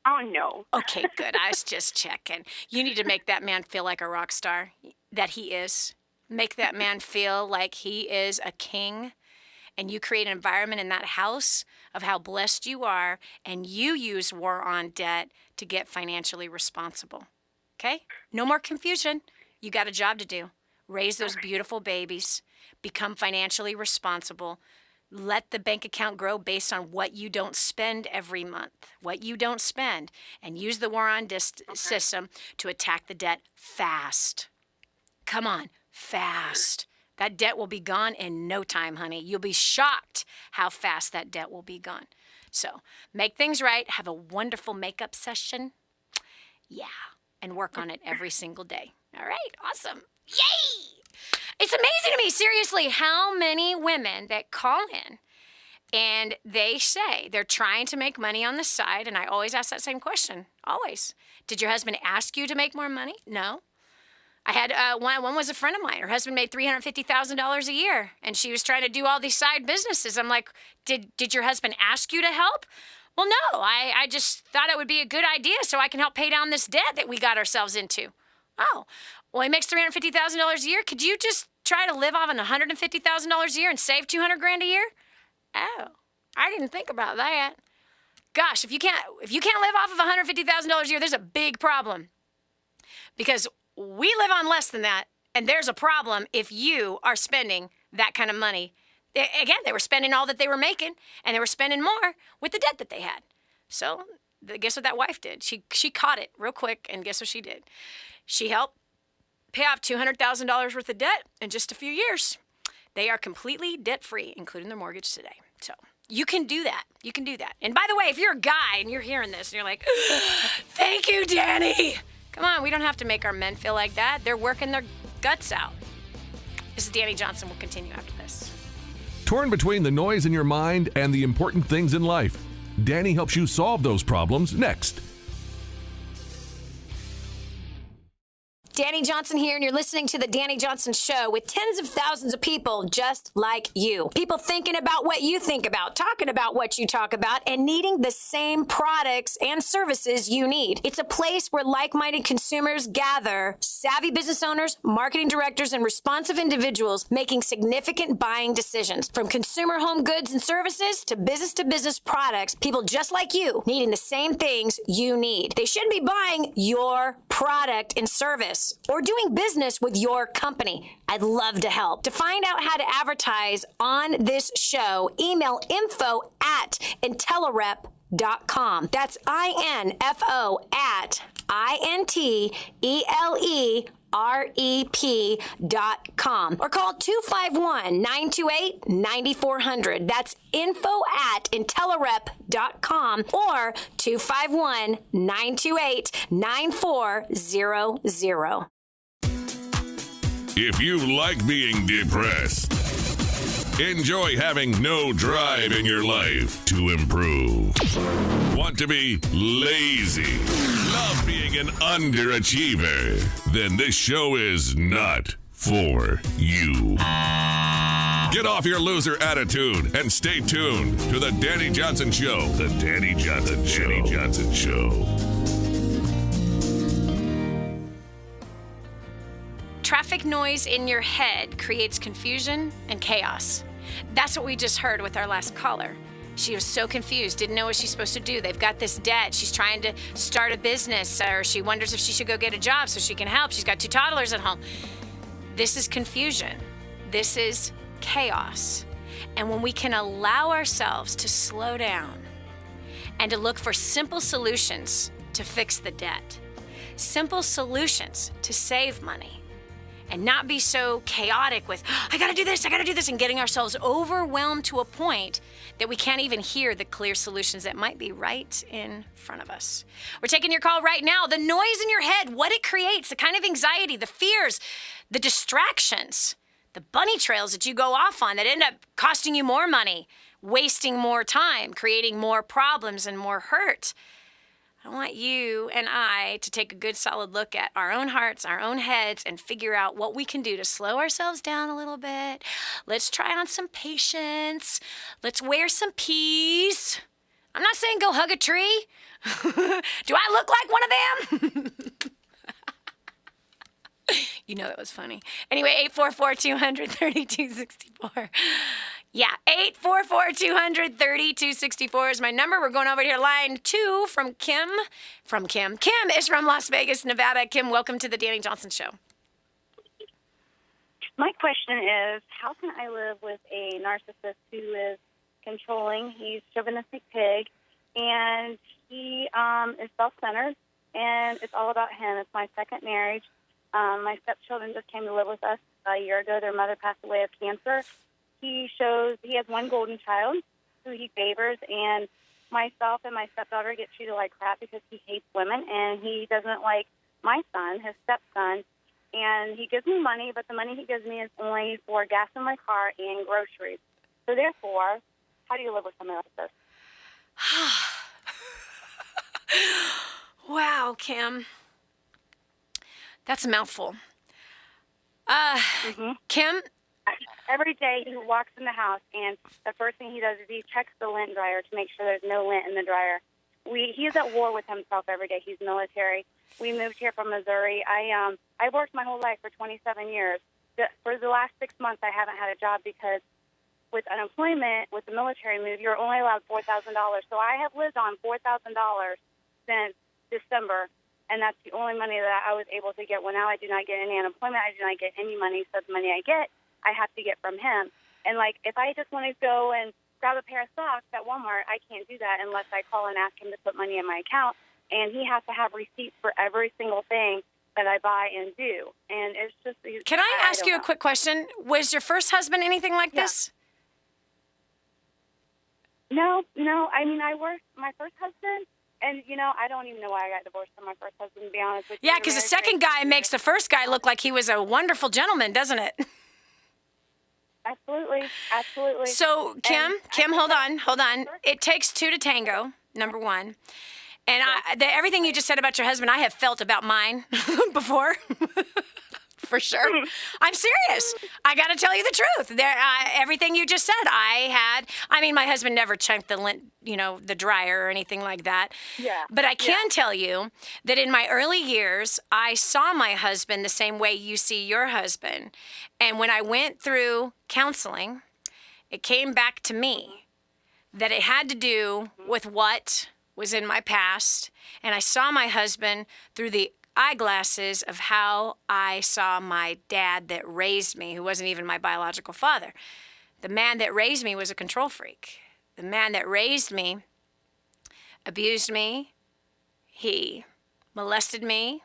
Oh, no. Okay, good. I was just checking. You need to make that man feel like a rock star, that he is. Make that man feel like he is a king. And you create an environment in that house of how blessed you are, and you use war on debt to get financially responsible. Okay? No more confusion. You got a job to do. Raise those beautiful babies. Become financially responsible. Let the bank account grow based on what you don't spend every month, what you don't spend, and use the war on system to attack the debt fast. Come on, fast. That debt will be gone in no time, honey. You'll be shocked how fast that debt will be gone. So make things right. Have a wonderful makeup session. Yeah, and work on it every single day. All right, awesome. Yay! It's amazing to me, seriously, how many women that call in and they say they're trying to make money on the side, and I always ask that same question, always. Did your husband ask you to make more money? No. I had one was a friend of mine. Her husband made $350,000 a year, and she was trying to do all these side businesses. I'm like, did your husband ask you to help? Well, no, I just thought it would be a good idea so I can help pay down this debt that we got ourselves into. Oh, well, he makes $350,000 a year. Could you just try to live off on $150,000 a year and save $200,000 a year? Oh, I didn't think about that. Gosh, if you can't live off of $150,000 a year, there's a big problem. Because we live on less than that, and there's a problem if you are spending that kind of money. Again, they were spending all that they were making, and they were spending more with the debt that they had. So guess what that wife did? She caught it real quick, and guess what she did? She helped pay off $200,000 worth of debt in just a few years. They are completely debt-free, including their mortgage today. So you can do that. You can do that. And by the way, if you're a guy and you're hearing this and you're like, thank you, Dani. Come on, we don't have to make our men feel like that. They're working their guts out. This is Dani Johnson. We'll continue after this. Torn between the noise in your mind and the important things in life, Dani helps you solve those problems next. Dani Johnson here, and you're listening to the Dani Johnson Show with tens of thousands of people just like you. People thinking about what you think about, talking about what you talk about, and needing the same products and services you need. It's a place where like-minded consumers gather, savvy business owners, marketing directors, and responsive individuals making significant buying decisions. From consumer home goods and services to business products, people just like you needing the same things you need. They should be buying your product and service or doing business with your company. I'd love to help. To find out how to advertise on this show, email info@intelerep.com. That's info at INTELEREP.com, or call 251-928-9400. That's info@intelerep.com or 251-928-9400. If you like being depressed, enjoy having no drive in your life to improve, want to be lazy, love being an underachiever, then this show is not for you. Get off your loser attitude and stay tuned to the Dani Johnson Show. The Dani Johnson Show. Dani Johnson Show. Traffic noise in your head creates confusion and chaos. That's what we just heard with our last caller. She was so confused, didn't know what she's supposed to do. They've got this debt. She's trying to start a business, or she wonders if she should go get a job so she can help. She's got 2 toddlers at home. This is confusion. This is chaos. And when we can allow ourselves to slow down and to look for simple solutions to fix the debt, simple solutions to save money, and not be so chaotic with, I gotta do this, and getting ourselves overwhelmed to a point that we can't even hear the clear solutions that might be right in front of us. We're taking your call right now. The noise in your head, what it creates, the kind of anxiety, the fears, the distractions The bunny trails that you go off on that end up costing you more money, wasting more time, creating more problems and more hurt. I want you and I to take a good solid look at our own hearts, our own heads, and figure out what we can do to slow ourselves down a little bit. Let's try on some patience. Let's wear some peace. I'm not saying go hug a tree. Do I look like one of them? You know that was funny. Anyway, 844-200-3264. Yeah, 844-200-3264 is my number. We're going over here line 2 from Kim. Kim is from Las Vegas, Nevada. Kim, welcome to the Dani Johnson Show. My question is, how can I live with a narcissist who is controlling? He's chauvinistic pig, and he is self-centered, and it's all about him. It's my second marriage. My stepchildren just came to live with us a year ago. Their mother passed away of cancer. He has one golden child who he favors, and myself and my stepdaughter get treated like crap because he hates women, and he doesn't like my son, his stepson, and he gives me money, but the money he gives me is only for gas in my car and groceries. So therefore, how do you live with something like this? Wow, Kim. That's a mouthful. Kim? Every day he walks in the house, and the first thing he does is he checks the lint dryer to make sure there's no lint in the dryer. He is at war with himself every day. He's military. We moved here from Missouri. I've worked my whole life for 27 years. For the last 6 months, I haven't had a job because with unemployment, with the military move, you're only allowed $4,000. So I have lived on $4,000 since December, and that's the only money that I was able to get. Well, now I do not get any unemployment. I do not get any money, so the money I get, I have to get from him. And, like, if I just want to go and grab a pair of socks at Walmart, I can't do that unless I call and ask him to put money in my account. And he has to have receipts for every single thing that I buy and do. And it's just... Can I ask you a quick question? Was your first husband anything like this? No. I mean, I worked my first husband, and, I don't even know why I got divorced from my first husband, to be honest with you. Yeah, because the second guy makes the first guy look like he was a wonderful gentleman, doesn't it? Absolutely. So, Kim, hold on. It takes two to tango, number one. And everything you just said about your husband, I have felt about mine before. For sure. I'm serious. I got to tell you the truth. Everything you just said, my husband never chunked the lint, the dryer or anything like that. Yeah. But I can tell you that in my early years, I saw my husband the same way you see your husband. And when I went through counseling, it came back to me that it had to do with what was in my past. And I saw my husband through the eyeglasses of how I saw my dad that raised me, who wasn't even my biological father. The man that raised me was a control freak. The man that raised me abused me. He molested me.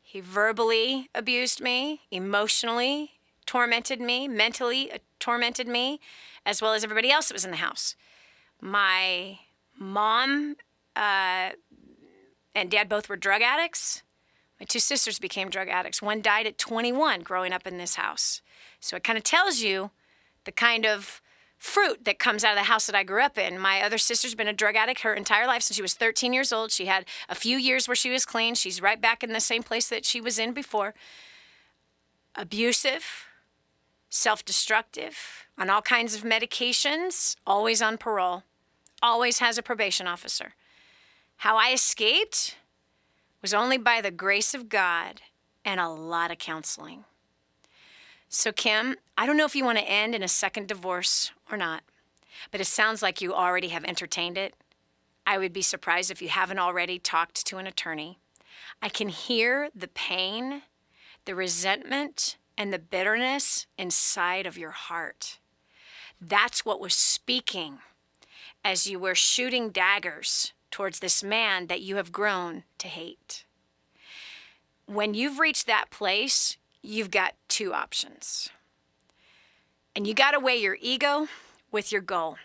He verbally abused me, emotionally tormented me, mentally tormented me, as well as everybody else that was in the house. My mom and dad both were drug addicts. My two sisters became drug addicts. One died at 21 growing up in this house. So it kind of tells you the kind of fruit that comes out of the house that I grew up in. My other sister's been a drug addict her entire life since she was 13 years old. She had a few years where she was clean. She's right back in the same place that she was in before. Abusive, self-destructive, on all kinds of medications, always on parole, always has a probation officer. How I escaped was only by the grace of God and a lot of counseling. So, Kim, I don't know if you want to end in a second divorce or not, but it sounds like you already have entertained it. I would be surprised if you haven't already talked to an attorney. I can hear the pain, the resentment, and the bitterness inside of your heart. That's what was speaking as you were shooting daggers towards this man that you have grown to hate. When you've reached that place, you've got two options. And you got to weigh your ego with your goal.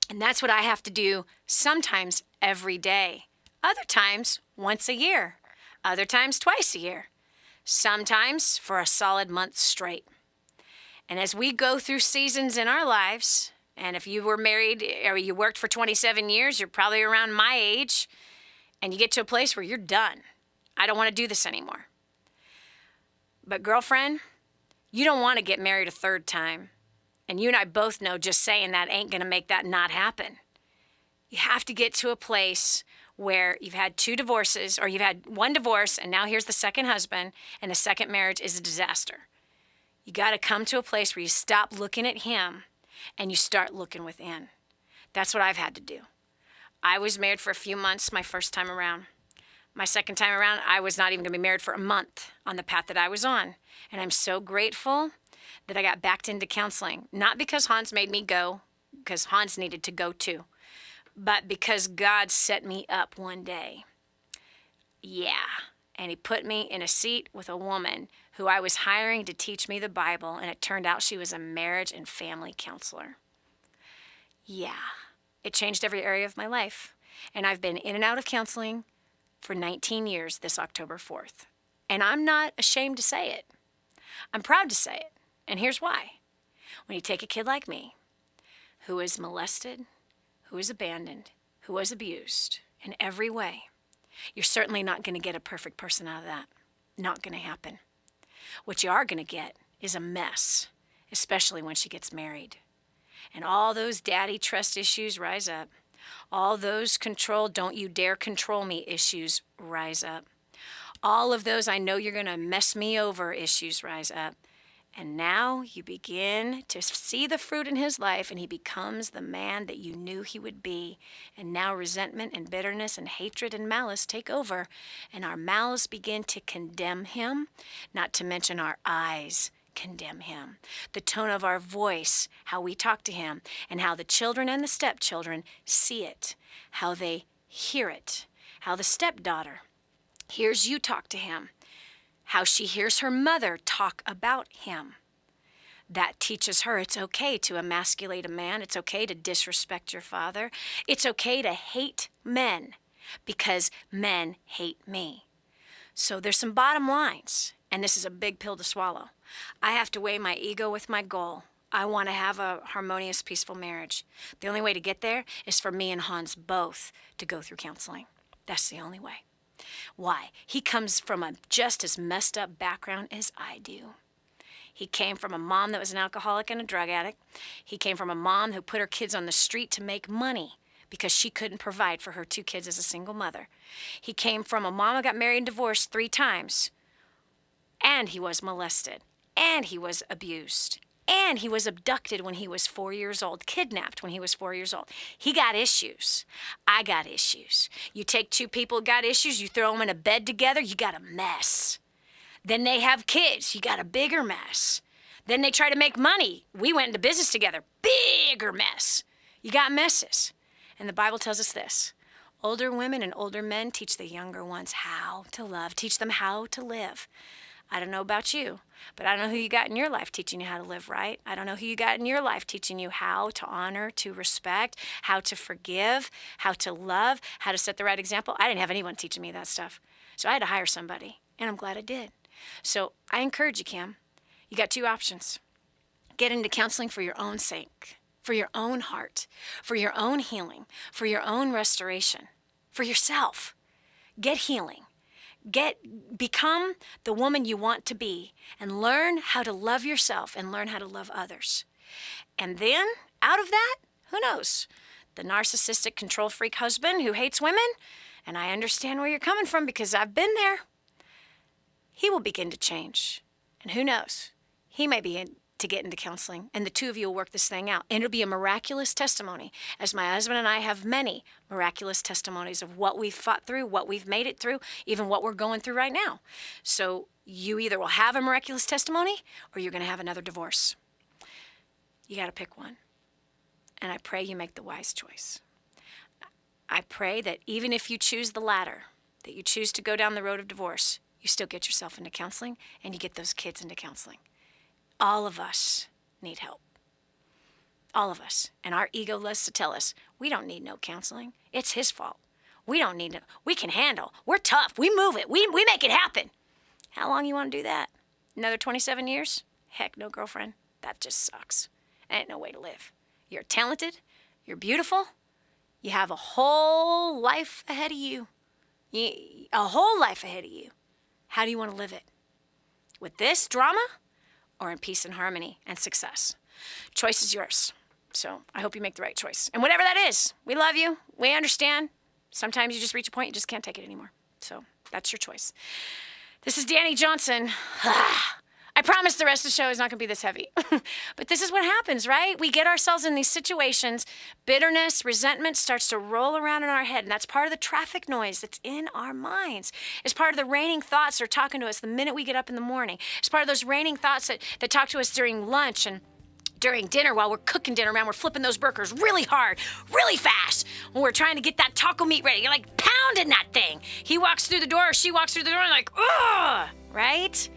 And that's what I have to do sometimes every day. Other times, once a year. Other times, twice a year. Sometimes for a solid month straight. And as we go through seasons in our lives, and if you were married or you worked for 27 years, you're probably around my age, and you get to a place where you're done. I don't want to do this anymore. But girlfriend, you don't want to get married a third time. And you and I both know just saying that ain't going to make that not happen. You have to get to a place where you've had 2 divorces, or you've had 1 divorce, and now here's the second husband, and the second marriage is a disaster. You got to come to a place where you stop looking at him and you start looking within. That's what I've had to do. I was married for a few months my first time around. My second time around, I was not even going to be married for a month on the path that I was on. And I'm so grateful that I got backed into counseling. Not because Hans made me go, because Hans needed to go too, but because God set me up one day. Yeah. And he put me in a seat with a woman who I was hiring to teach me the Bible, and it turned out she was a marriage and family counselor. Yeah. It changed every area of my life. And I've been in and out of counseling for 19 years this October 4th. And I'm not ashamed to say it. I'm proud to say it. And here's why. When you take a kid like me, who is molested, who is abandoned, who was abused in every way, you're certainly not going to get a perfect person out of that. Not going to happen. What you are going to get is a mess, especially when she gets married. And all those daddy trust issues rise up. All those control, don't you dare control me issues rise up. All of those I know you're going to mess me over issues rise up. And now you begin to see the fruit in his life, and he becomes the man that you knew he would be. And now resentment and bitterness and hatred and malice take over, and our mouths begin to condemn him, not to mention our eyes condemn him. The tone of our voice, how we talk to him, and how the children and the stepchildren see it, how they hear it, how the stepdaughter hears you talk to him, how she hears her mother talk about him. That teaches her it's okay to emasculate a man. It's okay to disrespect your father. It's okay to hate men because men hate me. So there's some bottom lines, and this is a big pill to swallow. I have to weigh my ego with my goal. I want to have a harmonious, peaceful marriage. The only way to get there is for me and Hans both to go through counseling. That's the only way. Why? He comes from a just as messed up background as I do. He came from a mom that was an alcoholic and a drug addict. He came from a mom who put her kids on the street to make money because she couldn't provide for her 2 kids as a single mother. He came from a mom who got married and divorced 3 times. And he was molested. And he was abused. And he was abducted when he was 4 years old, kidnapped when he was 4 years old. He got issues. I got issues. You take 2 people who got issues, you throw them in a bed together, you got a mess. Then they have kids, you got a bigger mess. Then they try to make money. We went into business together, bigger mess. You got messes. And the Bible tells us this. Older women and older men teach the younger ones how to love, teach them how to live. I don't know about you, but I don't know who you got in your life teaching you how to live right. I don't know who you got in your life teaching you how to honor, to respect, how to forgive, how to love, how to set the right example. I didn't have anyone teaching me that stuff. So I had to hire somebody, and I'm glad I did. So I encourage you, Kim. You got 2 options. Get into counseling for your own sake, for your own heart, for your own healing, for your own restoration, for yourself. Get healing. Become the woman you want to be and learn how to love yourself and learn how to love others. And then, out of that, who knows? The narcissistic control freak husband who hates women, and I understand where you're coming from because I've been there, he will begin to change. And who knows? He may begin to get into counseling, and the 2 of you will work this thing out. And it'll be a miraculous testimony, as my husband and I have many miraculous testimonies of what we've fought through, what we've made it through, even what we're going through right now. So you either will have a miraculous testimony or you're going to have another divorce. You got to pick one. And I pray you make the wise choice. I pray that even if you choose the latter, that you choose to go down the road of divorce, you still get yourself into counseling and you get those kids into counseling. All of us need help. All of us. And our ego loves to tell us, we don't need no counseling. It's his fault. We don't need it. We can handle. We're tough. We move it. We make it happen. How long you want to do that? Another 27 years? Heck no, girlfriend. That just sucks. Ain't no way to live. You're talented. You're beautiful. You have a whole life ahead of you. A whole life ahead of you. How do you want to live it? With this drama or in peace and harmony and success? Choice is yours. So I hope you make the right choice. And whatever that is, we love you. We understand. Sometimes you just reach a point you just can't take it anymore. So that's your choice. This is Dani Johnson. I promise the rest of the show is not going to be this heavy. But this is what happens, right? We get ourselves in these situations. Bitterness, resentment starts to roll around in our head. And that's part of the traffic noise that's in our minds. It's part of the raining thoughts that are talking to us the minute we get up in the morning. It's part of those raining thoughts that talk to us during lunch and during dinner while we're cooking dinner, man. We're flipping those burgers really hard, really fast. When we're trying to get that taco meat ready, you're like pounding that thing. He walks through the door, or she walks through the door, and like, ugh, right?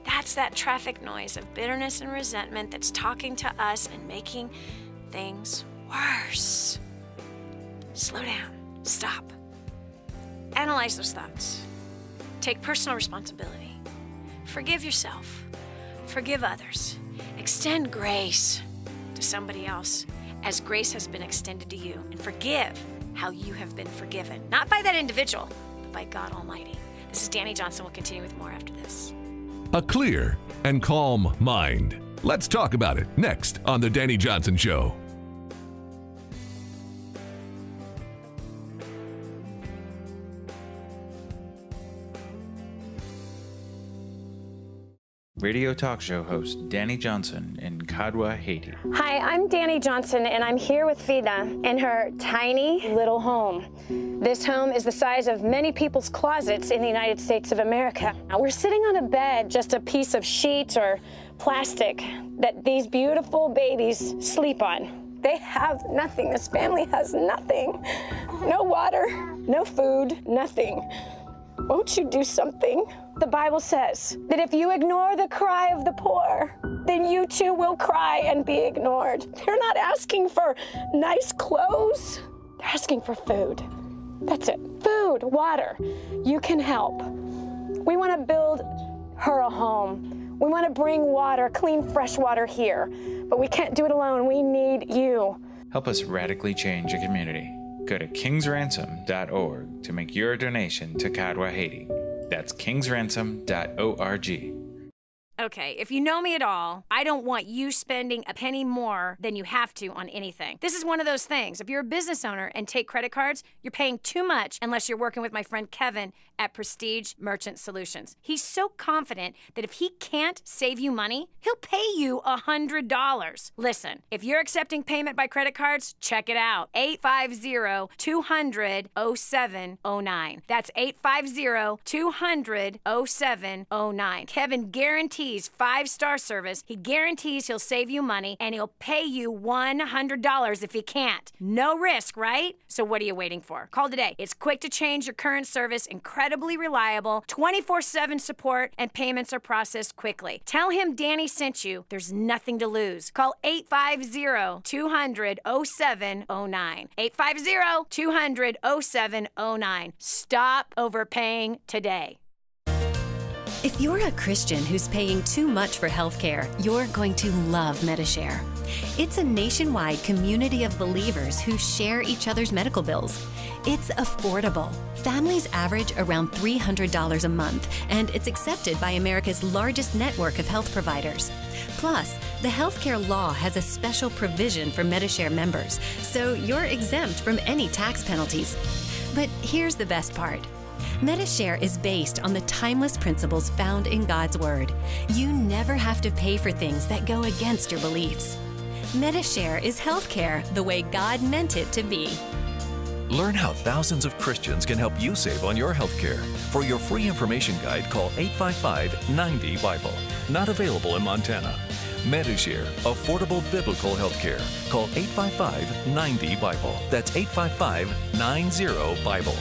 That's that traffic noise of bitterness and resentment that's talking to us and making things worse. Slow down. Stop. Analyze those thoughts. Take personal responsibility. Forgive yourself. Forgive others. Extend grace to somebody else as grace has been extended to you. And forgive how you have been forgiven. Not by that individual, but by God Almighty. This is Dani Johnson. We'll continue with more after this. A clear and calm mind. Let's talk about it next on The Dani Johnson Show. Radio talk show host Dani Johnson in Kadwa, Haiti. Hi, I'm Dani Johnson, and I'm here with Vida in her tiny little home. This home is the size of many people's closets in the United States of America. Now, we're sitting on a bed, just a piece of sheet or plastic that these beautiful babies sleep on. They have nothing. This family has nothing. No water, no food, nothing. Won't you do something? The Bible says that if you ignore the cry of the poor, then you too will cry and be ignored. They're not asking for nice clothes. They're asking for food. That's it. Food, water. You can help. We want to build her a home. We want to bring water, clean, fresh water here. But we can't do it alone. We need you. Help us radically change a community. Go to kingsransom.org to make your donation to Kadwa, Haiti. That's kingsransom.org. Okay, if you know me at all, I don't want you spending a penny more than you have to on anything. This is one of those things. If you're a business owner and take credit cards, you're paying too much unless you're working with my friend Kevin at Prestige Merchant Solutions. He's so confident that if he can't save you money, he'll pay you $100. Listen, if you're accepting payment by credit cards, check it out. 850-200-0709. That's 850-200-0709. Kevin guarantees 5-star service. He guarantees he'll save you money, and he'll pay you $100 if he can't. No risk, right? So what are you waiting for? Call today. It's quick to change your current service, incredibly reliable, 24/7 support, and payments are processed quickly. Tell him Dani sent you. There's nothing to lose. Call 850-200-0709. 850-200-0709. Stop overpaying today. If you're a Christian who's paying too much for healthcare, you're going to love Medishare. It's a nationwide community of believers who share each other's medical bills. It's affordable. Families average around $300 a month, and it's accepted by America's largest network of health providers. Plus, the healthcare law has a special provision for Medishare members, so you're exempt from any tax penalties. But here's the best part. Medishare is based on the timeless principles found in God's Word. You never have to pay for things that go against your beliefs. Medishare is healthcare the way God meant it to be. Learn how thousands of Christians can help you save on your health care. For your free information guide, call 855-90-BIBLE. Not available in Montana. Medishare, affordable biblical health care. Call 855-90-BIBLE. That's 855-90-BIBLE.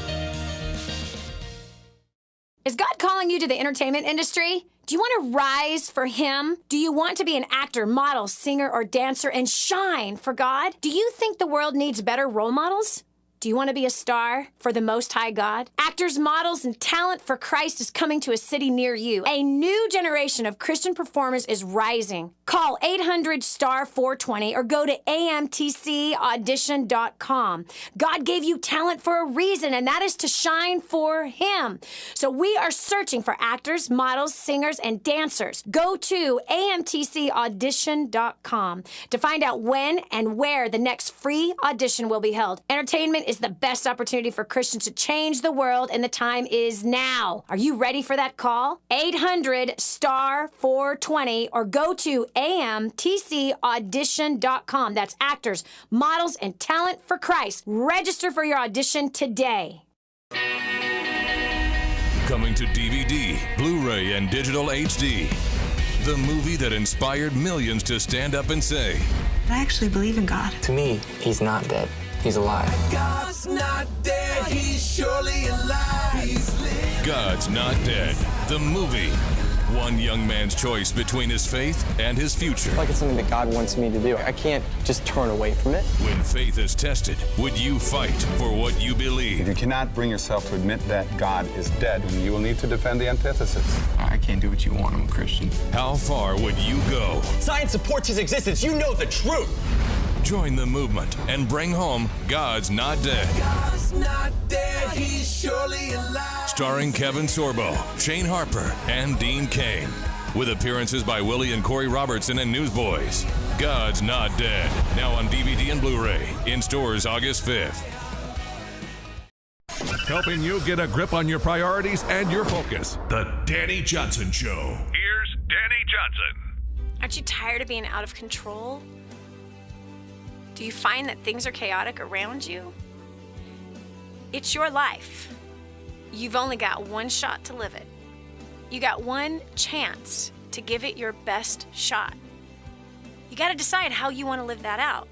Is God calling you to the entertainment industry? Do you want to rise for Him? Do you want to be an actor, model, singer, or dancer and shine for God? Do you think the world needs better role models? Do you want to be a star for the Most High God? Actors, models, and talent for Christ is coming to a city near you. A new generation of Christian performers is rising. Call 800-STAR-420 or go to amtcaudition.com. God gave you talent for a reason, and that is to shine for Him. So we are searching for actors, models, singers, and dancers. Go to amtcaudition.com to find out when and where the next free audition will be held. Entertainment is the best opportunity for Christians to change the world, and the time is now. Are you ready for that call? 800-STAR-420 or go to amtcaudition.com. That's actors, models, and talent for Christ. Register for your audition today. Coming to DVD, Blu-ray, and digital HD. The movie that inspired millions to stand up and say, I actually believe in God. To me, he's not dead. He's alive. God's not dead, he's surely alive. He's living. God's Not Dead, the movie. One young man's choice between his faith and his future. Like it's something that God wants me to do. I can't just turn away from it. When faith is tested, would you fight for what you believe? You cannot bring yourself to admit that God is dead, and you will need to defend the antithesis. I can't do what you want. I'm a Christian. How far would you go? Science supports his existence. You know the truth. Join the movement and bring home God's Not Dead. God's not dead, he's surely alive. Starring Kevin Sorbo, Shane Harper, and Dean Cain. With appearances by Willie and Corey Robertson and Newsboys. God's Not Dead. Now on DVD and Blu-ray. In stores August 5th. Helping you get a grip on your priorities and your focus. The Dani Johnson Show. Here's Dani Johnson. Aren't you tired of being out of control? Do you find that things are chaotic around you? It's your life. You've only got one shot to live it. You got one chance to give it your best shot. You got to decide how you want to live that out.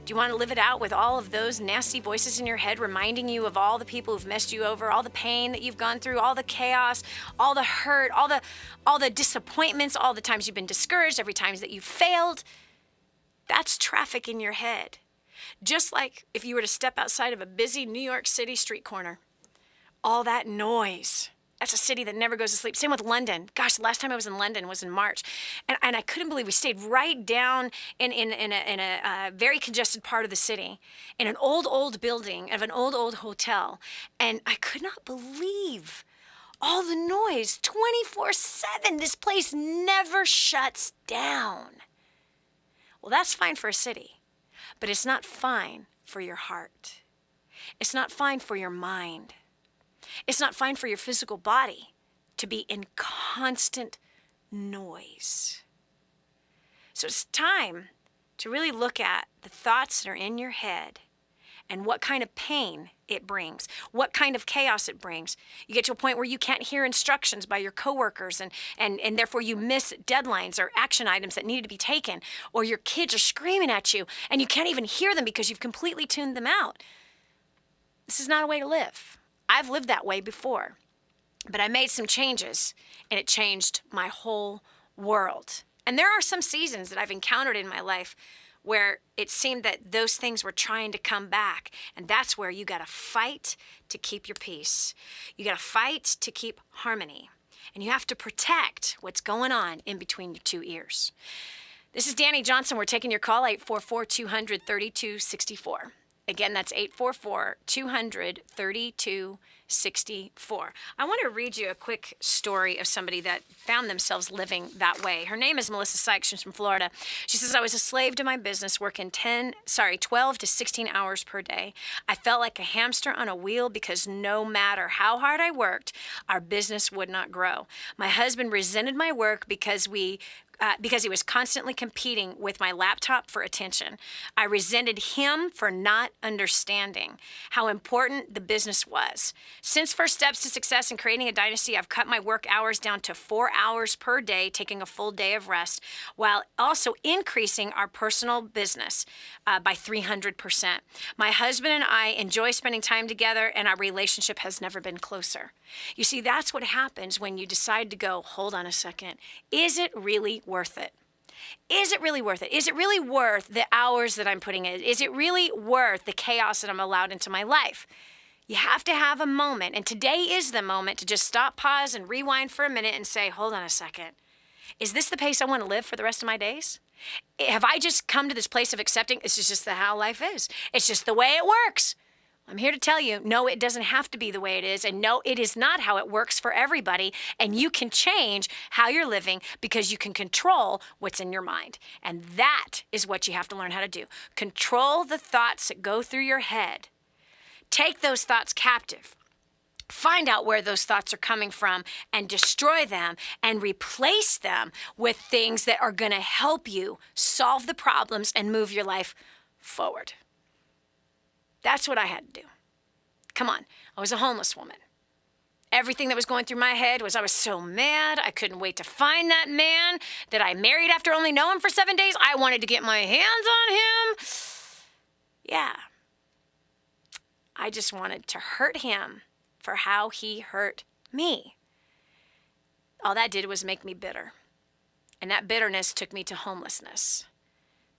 Do you want to live it out with all of those nasty voices in your head reminding you of all the people who've messed you over, all the pain that you've gone through, all the chaos, all the hurt, all the disappointments, all the times you've been discouraged, every time that you've failed? That's traffic in your head. Just like if you were to step outside of a busy New York City street corner. All that noise. That's a city that never goes to sleep. Same with London. Gosh, the last time I was in London was in March. And I couldn't believe we stayed right down in a very congested part of the city, in an old building of an old hotel. And I could not believe all the noise 24/7. This place never shuts down. Well, that's fine for a city, but it's not fine for your heart. It's not fine for your mind. It's not fine for your physical body to be in constant noise. So it's time to really look at the thoughts that are in your head and what kind of pain it brings, what kind of chaos it brings. You get to a point where you can't hear instructions by your coworkers and therefore you miss deadlines or action items that needed to be taken, or your kids are screaming at you and you can't even hear them because you've completely tuned them out. This is not a way to live. I've lived that way before, but I made some changes and it changed my whole world. And there are some seasons that I've encountered in my life where it seemed that those things were trying to come back. And that's where you got to fight to keep your peace. You got to fight to keep harmony. And you have to protect what's going on in between your two ears. This is Dani Johnson. We're taking your call, 844-200-3264. Again, that's 844-200-3264. I want to read you a quick story of somebody that found themselves living that way. Her name is Melissa Sykes. She's from Florida. She says, I was a slave to my business, working 12 to 16 hours per day. I felt like a hamster on a wheel because no matter how hard I worked, our business would not grow. My husband resented my work because he was constantly competing with my laptop for attention. I resented him for not understanding how important the business was. Since First Steps to Success and creating a dynasty, I've cut my work hours down to 4 hours per day, taking a full day of rest, while also increasing our personal business by 300%. My husband and I enjoy spending time together, and our relationship has never been closer. You see, that's what happens when you decide to go, hold on a second, is it really worth it? Is it really worth it? Is it really worth the hours that I'm putting in? Is it really worth the chaos that I'm allowed into my life? You have to have a moment, and today is the moment to just stop, pause, and rewind for a minute and say, hold on a second. Is this the pace I want to live for the rest of my days? Have I just come to this place of accepting this is just how life is? It's just the way it works. I'm here to tell you, no, it doesn't have to be the way it is, and no, it is not how it works for everybody, and you can change how you're living because you can control what's in your mind, and that is what you have to learn how to do. Control the thoughts that go through your head. Take those thoughts captive. Find out where those thoughts are coming from and destroy them and replace them with things that are going to help you solve the problems and move your life forward. That's what I had to do. Come on, I was a homeless woman. Everything that was going through my head was I was so mad. I couldn't wait to find that man that I married after only knowing him for 7 days. I wanted to get my hands on him. Yeah. I just wanted to hurt him for how he hurt me. All that did was make me bitter. And that bitterness took me to homelessness.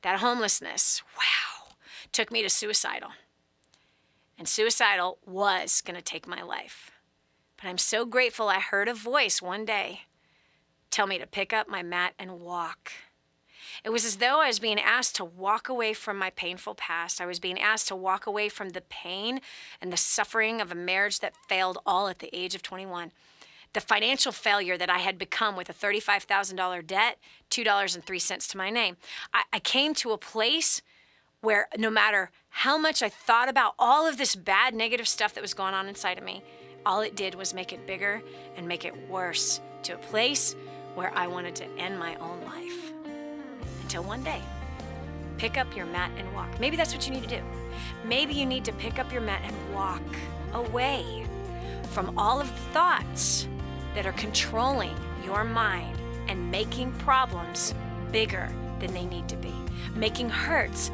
That homelessness, wow, took me to suicidal. And suicidal was going to take my life. But I'm so grateful I heard a voice one day tell me to pick up my mat and walk. It was as though I was being asked to walk away from my painful past. I was being asked to walk away from the pain and the suffering of a marriage that failed all at the age of 21. The financial failure that I had become with a $35,000 debt, $2.03 to my name. I came to a place where no matter how much I thought about all of this bad, negative stuff that was going on inside of me, all it did was make it bigger and make it worse to a place where I wanted to end my own life. Until one day, pick up your mat and walk. Maybe that's what you need to do. Maybe you need to pick up your mat and walk away from all of the thoughts that are controlling your mind and making problems bigger than they need to be, making hurts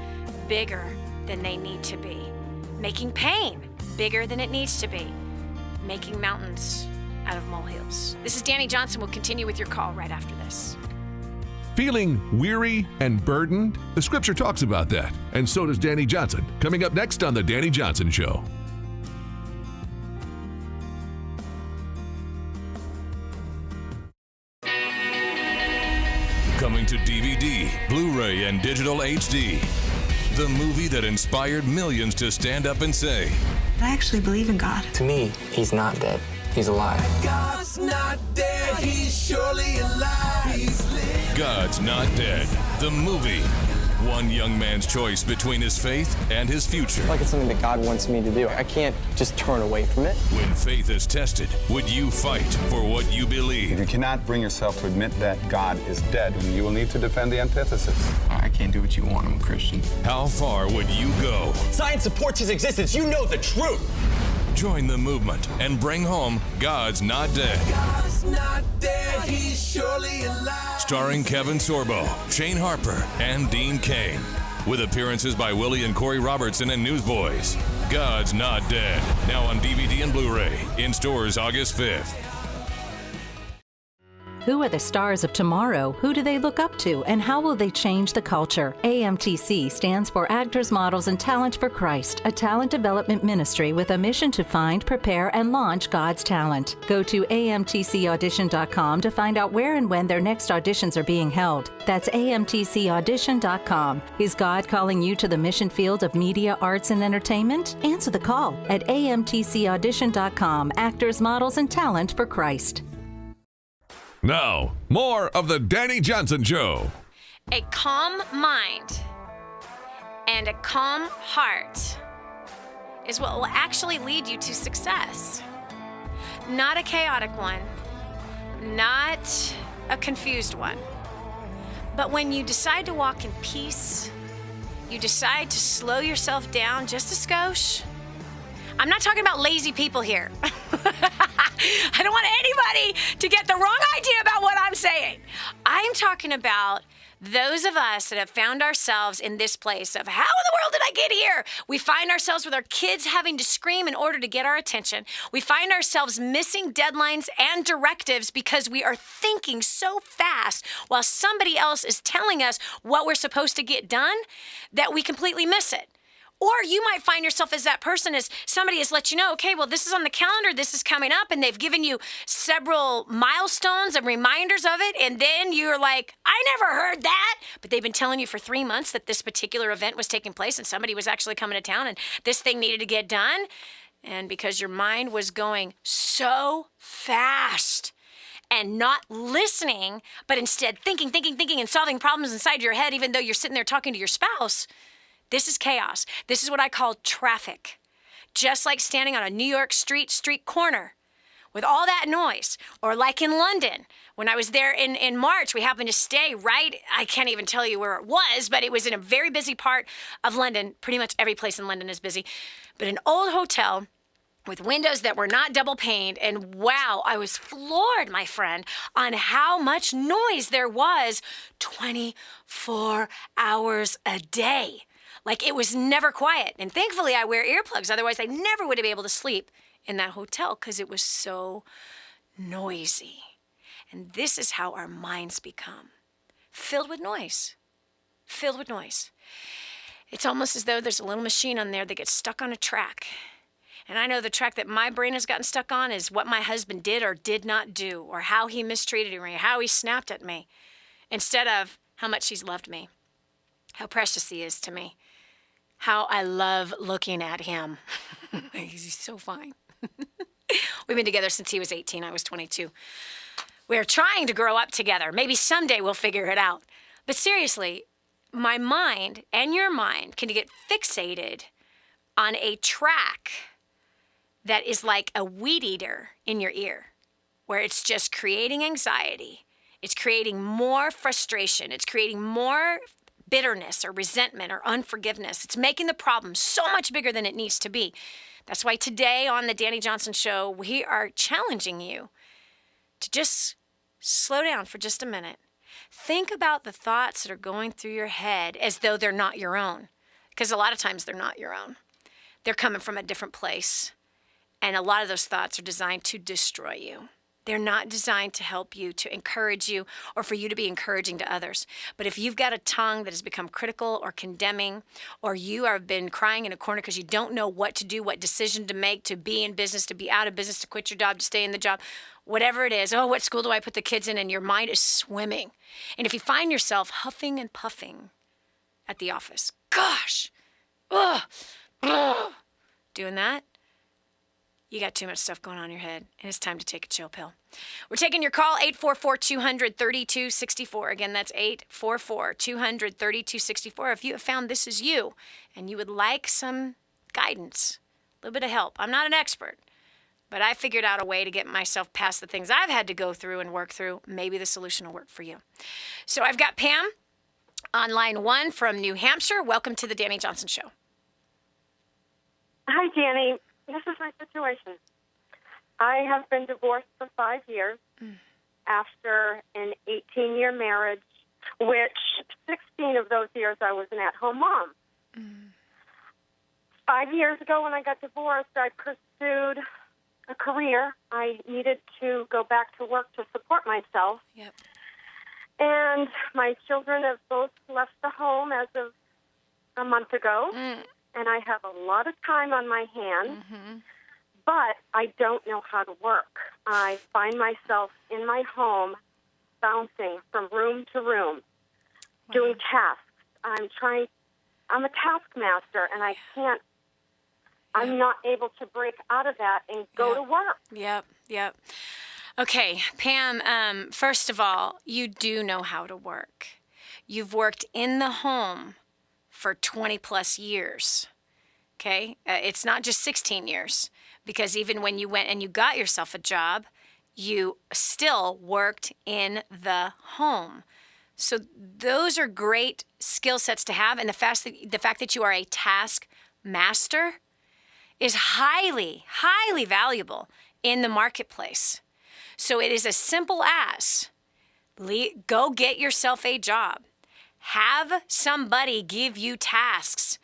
bigger than they need to be, making pain bigger than it needs to be, making mountains out of molehills. This is Dani Johnson. We'll continue with your call right after this. Feeling weary and burdened? The scripture talks about that, and so does Dani Johnson. Coming up next on The Dani Johnson Show. Coming to DVD, Blu-ray, and digital HD. The movie that inspired millions to stand up and say, I actually believe in God. To me, he's not dead. He's alive. God's not dead, he's surely alive. He's living. God's Not Dead, the movie. One young man's choice between his faith and his future. Like it's something that God wants me to do. I can't just turn away from it. When faith is tested, would you fight for what you believe? If you cannot bring yourself to admit that God is dead, then you will need to defend the antithesis. I can't do what you want. I'm a Christian. How far would you go? Science supports his existence. You know the truth. Join the movement and bring home God's Not Dead. God's not dead, he's surely alive. Starring Kevin Sorbo, Shane Harper, and Dean Cain. With appearances by Willie and Corey Robertson and Newsboys. God's Not Dead. Now on DVD and Blu-ray. In stores August 5th. Who are the stars of tomorrow? Who do they look up to? And how will they change the culture? AMTC stands for Actors, Models, and Talent for Christ, a talent development ministry with a mission to find, prepare, and launch God's talent. Go to amtcaudition.com to find out where and when their next auditions are being held. That's amtcaudition.com. Is God calling you to the mission field of media, arts, and entertainment? Answer the call at amtcaudition.com. Actors, Models, and Talent for Christ. Now, more of The Dani Johnson Show. A calm mind and a calm heart is what will actually lead you to success. Not a chaotic one, not a confused one. But when you decide to walk in peace, you decide to slow yourself down just a skosh. I'm not talking about lazy people here. I don't want anybody to get the wrong idea about what I'm saying. I'm talking about Those of us that have found ourselves in this place of how in the world did I get here? We find ourselves with our kids having to scream in order to get our attention. We find ourselves missing deadlines and directives because we are thinking so fast while somebody else is telling us what we're supposed to get done that we completely miss it. Or you might find yourself as that person as somebody has let you know, okay, well, this is on the calendar, this is coming up, and they've given you several milestones and reminders of it, and then you're like, I never heard that. But they've been telling you for 3 months that this particular event was taking place and somebody was actually coming to town and this thing needed to get done. And because your mind was going so fast and not listening, but instead thinking, and solving problems inside your head, even though you're sitting there talking to your spouse, this is chaos. This is what I call traffic. Just like standing on a New York street corner with all that noise. Or like in London, when I was there in March, we happened to stay right, I can't even tell you where it was, but it was in a very busy part of London. Pretty much every place in London is busy. But an old hotel with windows that were not double paned. And wow, I was floored, my friend, on how much noise there was 24 hours a day. Like it was never quiet. And thankfully I wear earplugs. Otherwise I never would have been able to sleep in that hotel because it was so noisy. And this is how our minds become. Filled with noise. Filled with noise. It's almost as though there's a little machine on there that gets stuck on a track. And I know the track that my brain has gotten stuck on is what my husband did or did not do, or how he mistreated me, or how he snapped at me, instead of how much he's loved me, how precious he is to me, how I love looking at him. He's so fine. We've been together since he was 18. I was 22. We're trying to grow up together. Maybe someday we'll figure it out. But seriously, my mind and your mind can get fixated on a track that is like a weed eater in your ear, where it's just creating anxiety. It's creating more frustration. It's creating more bitterness or resentment or unforgiveness. It's making the problem so much bigger than it needs to be. That's why today on the Dani Johnson Show, we are challenging you to just slow down for just a minute. Think about the thoughts that are going through your head as though they're not your own, because a lot of times they're not your own. They're coming from a different place. And a lot of those thoughts are designed to destroy you. They're not designed to help you, to encourage you, or for you to be encouraging to others. But if you've got a tongue that has become critical or condemning, or you have been crying in a corner because you don't know what to do, what decision to make, to be in business, to be out of business, to quit your job, to stay in the job, whatever it is, oh, what school do I put the kids in? And your mind is swimming. And if you find yourself huffing and puffing at the office, gosh, doing that, you got too much stuff going on in your head, and it's time to take a chill pill. We're taking your call, 844-200-3264. Again, that's 844-200-3264. If you have found this is you, and you would like some guidance, a little bit of help. I'm not an expert, but I figured out a way to get myself past the things I've had to go through and work through. Maybe the solution will work for you. So I've got Pam on line 1 from New Hampshire. Welcome to the Dani Johnson Show. Hi, Dani. This is my situation. I have been divorced for 5 years after an 18-year marriage, which 16 of those years I was an at-home mom. 5 years ago when I got divorced, I pursued a career. I needed to go back to work to support myself. Yep. And my children have both left the home as of a month ago. And I have a lot of time on my hands, but I don't know how to work. I find myself in my home bouncing from room to room, doing tasks. I'm a taskmaster, and I'm not able to break out of that and go to work. Yep. Okay, Pam, first of all, you do know how to work. You've worked in the home for 20 plus years, okay? It's not just 16 years, because even when you went and you got yourself a job, you still worked in the home. So those are great skill sets to have, and the fact that you are a task master is highly, highly valuable in the marketplace. So it is as simple as go get yourself a job. have somebody give you tasks.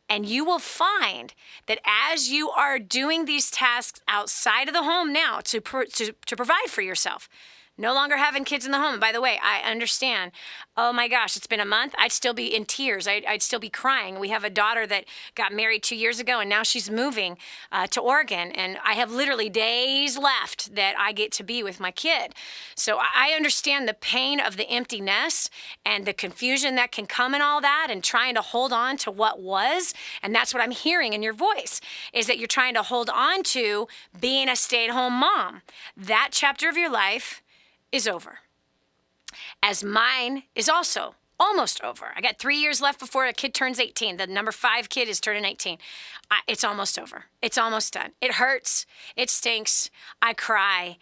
And you will find that as you are doing these tasks outside of the home now to provide for yourself, no longer having kids in the home. And by the way, I understand. Oh my gosh, it's been a month. I'd still be in tears. I'd still be crying. We have a daughter that got married 2 years ago, and now she's moving to Oregon. And I have literally days left that I get to be with my kid. So I understand the pain of the empty nest and the confusion that can come in all that and trying to hold on to what was. And that's what I'm hearing in your voice, is that you're trying to hold on to being a stay-at-home mom. That chapter of your life is over, as mine is also almost over. I got 3 years left before a kid turns 18. The number 5 kid is turning 18. It's almost over. It's almost done. It hurts. It stinks. I cry.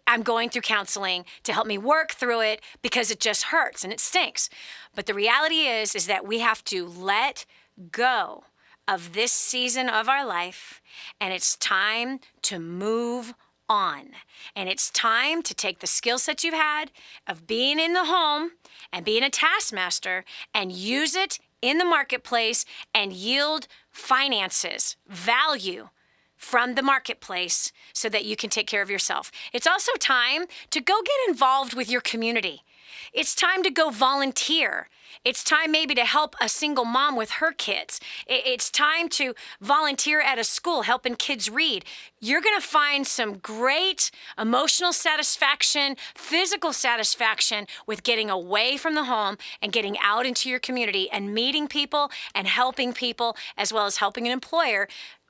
I'm going through counseling to help me work through it because it just hurts and it stinks. But the reality is that we have to let go of this season of our life, and it's time to move on. And it's time to take the skill set you've had of being in the home and being a taskmaster and use it in the marketplace and yield finances, value from the marketplace so that you can take care of yourself. It's also time to go get involved with your community. It's time to go volunteer. It's time maybe to help a single mom with her kids. It's time to volunteer at a school helping kids read. You're going to find some great emotional satisfaction, physical satisfaction with getting away from the home and getting out into your community and meeting people and helping people, as well as helping an employer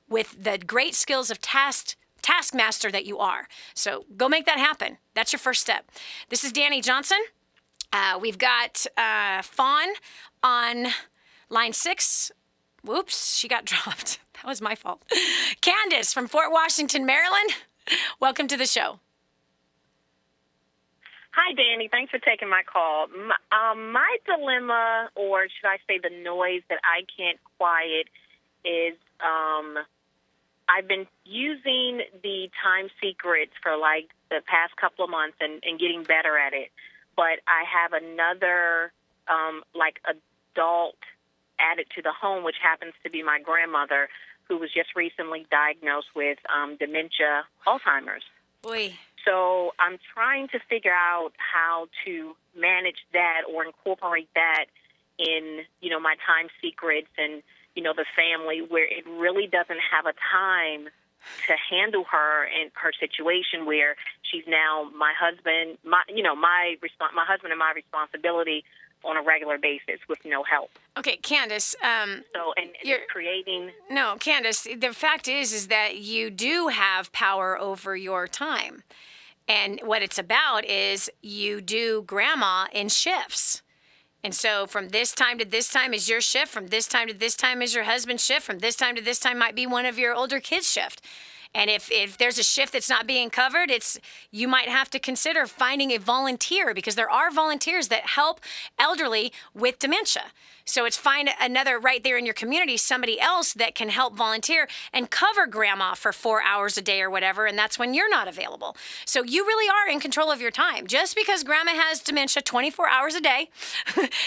with the great skills of taskmaster that you are. So go make that happen. That's your first step. This is Dani Johnson. We've got Fawn on line 6. Whoops, she got dropped. That was my fault. Candace from Fort Washington, Maryland. Welcome to the show. Hi, Dani. Thanks for taking my call. My dilemma, or should I say the noise that I can't quiet, is I've been using the time secrets for like the past couple of months and getting better at it. But I have another, adult added to the home, which happens to be my grandmother, who was just recently diagnosed with dementia, Alzheimer's. Boy. So I'm trying to figure out how to manage that or incorporate that in, my time secrets and, the family, where it really doesn't have a time to handle her and her situation, where she's now my husband, my husband and my responsibility on a regular basis with no help. Okay, Candace. You're creating. No, Candace. The fact is that you do have power over your time, and what it's about is you do grandma in shifts. And so from this time to this time is your shift. From this time to this time is your husband's shift. From this time to this time might be one of your older kids' shift. And if there's a shift that's not being covered, you might have to consider finding a volunteer, because there are volunteers that help elderly with dementia. So it's find another right there in your community, somebody else that can help volunteer and cover grandma for 4 hours a day or whatever, and that's when you're not available. So you really are in control of your time. Just because grandma has dementia 24 hours a day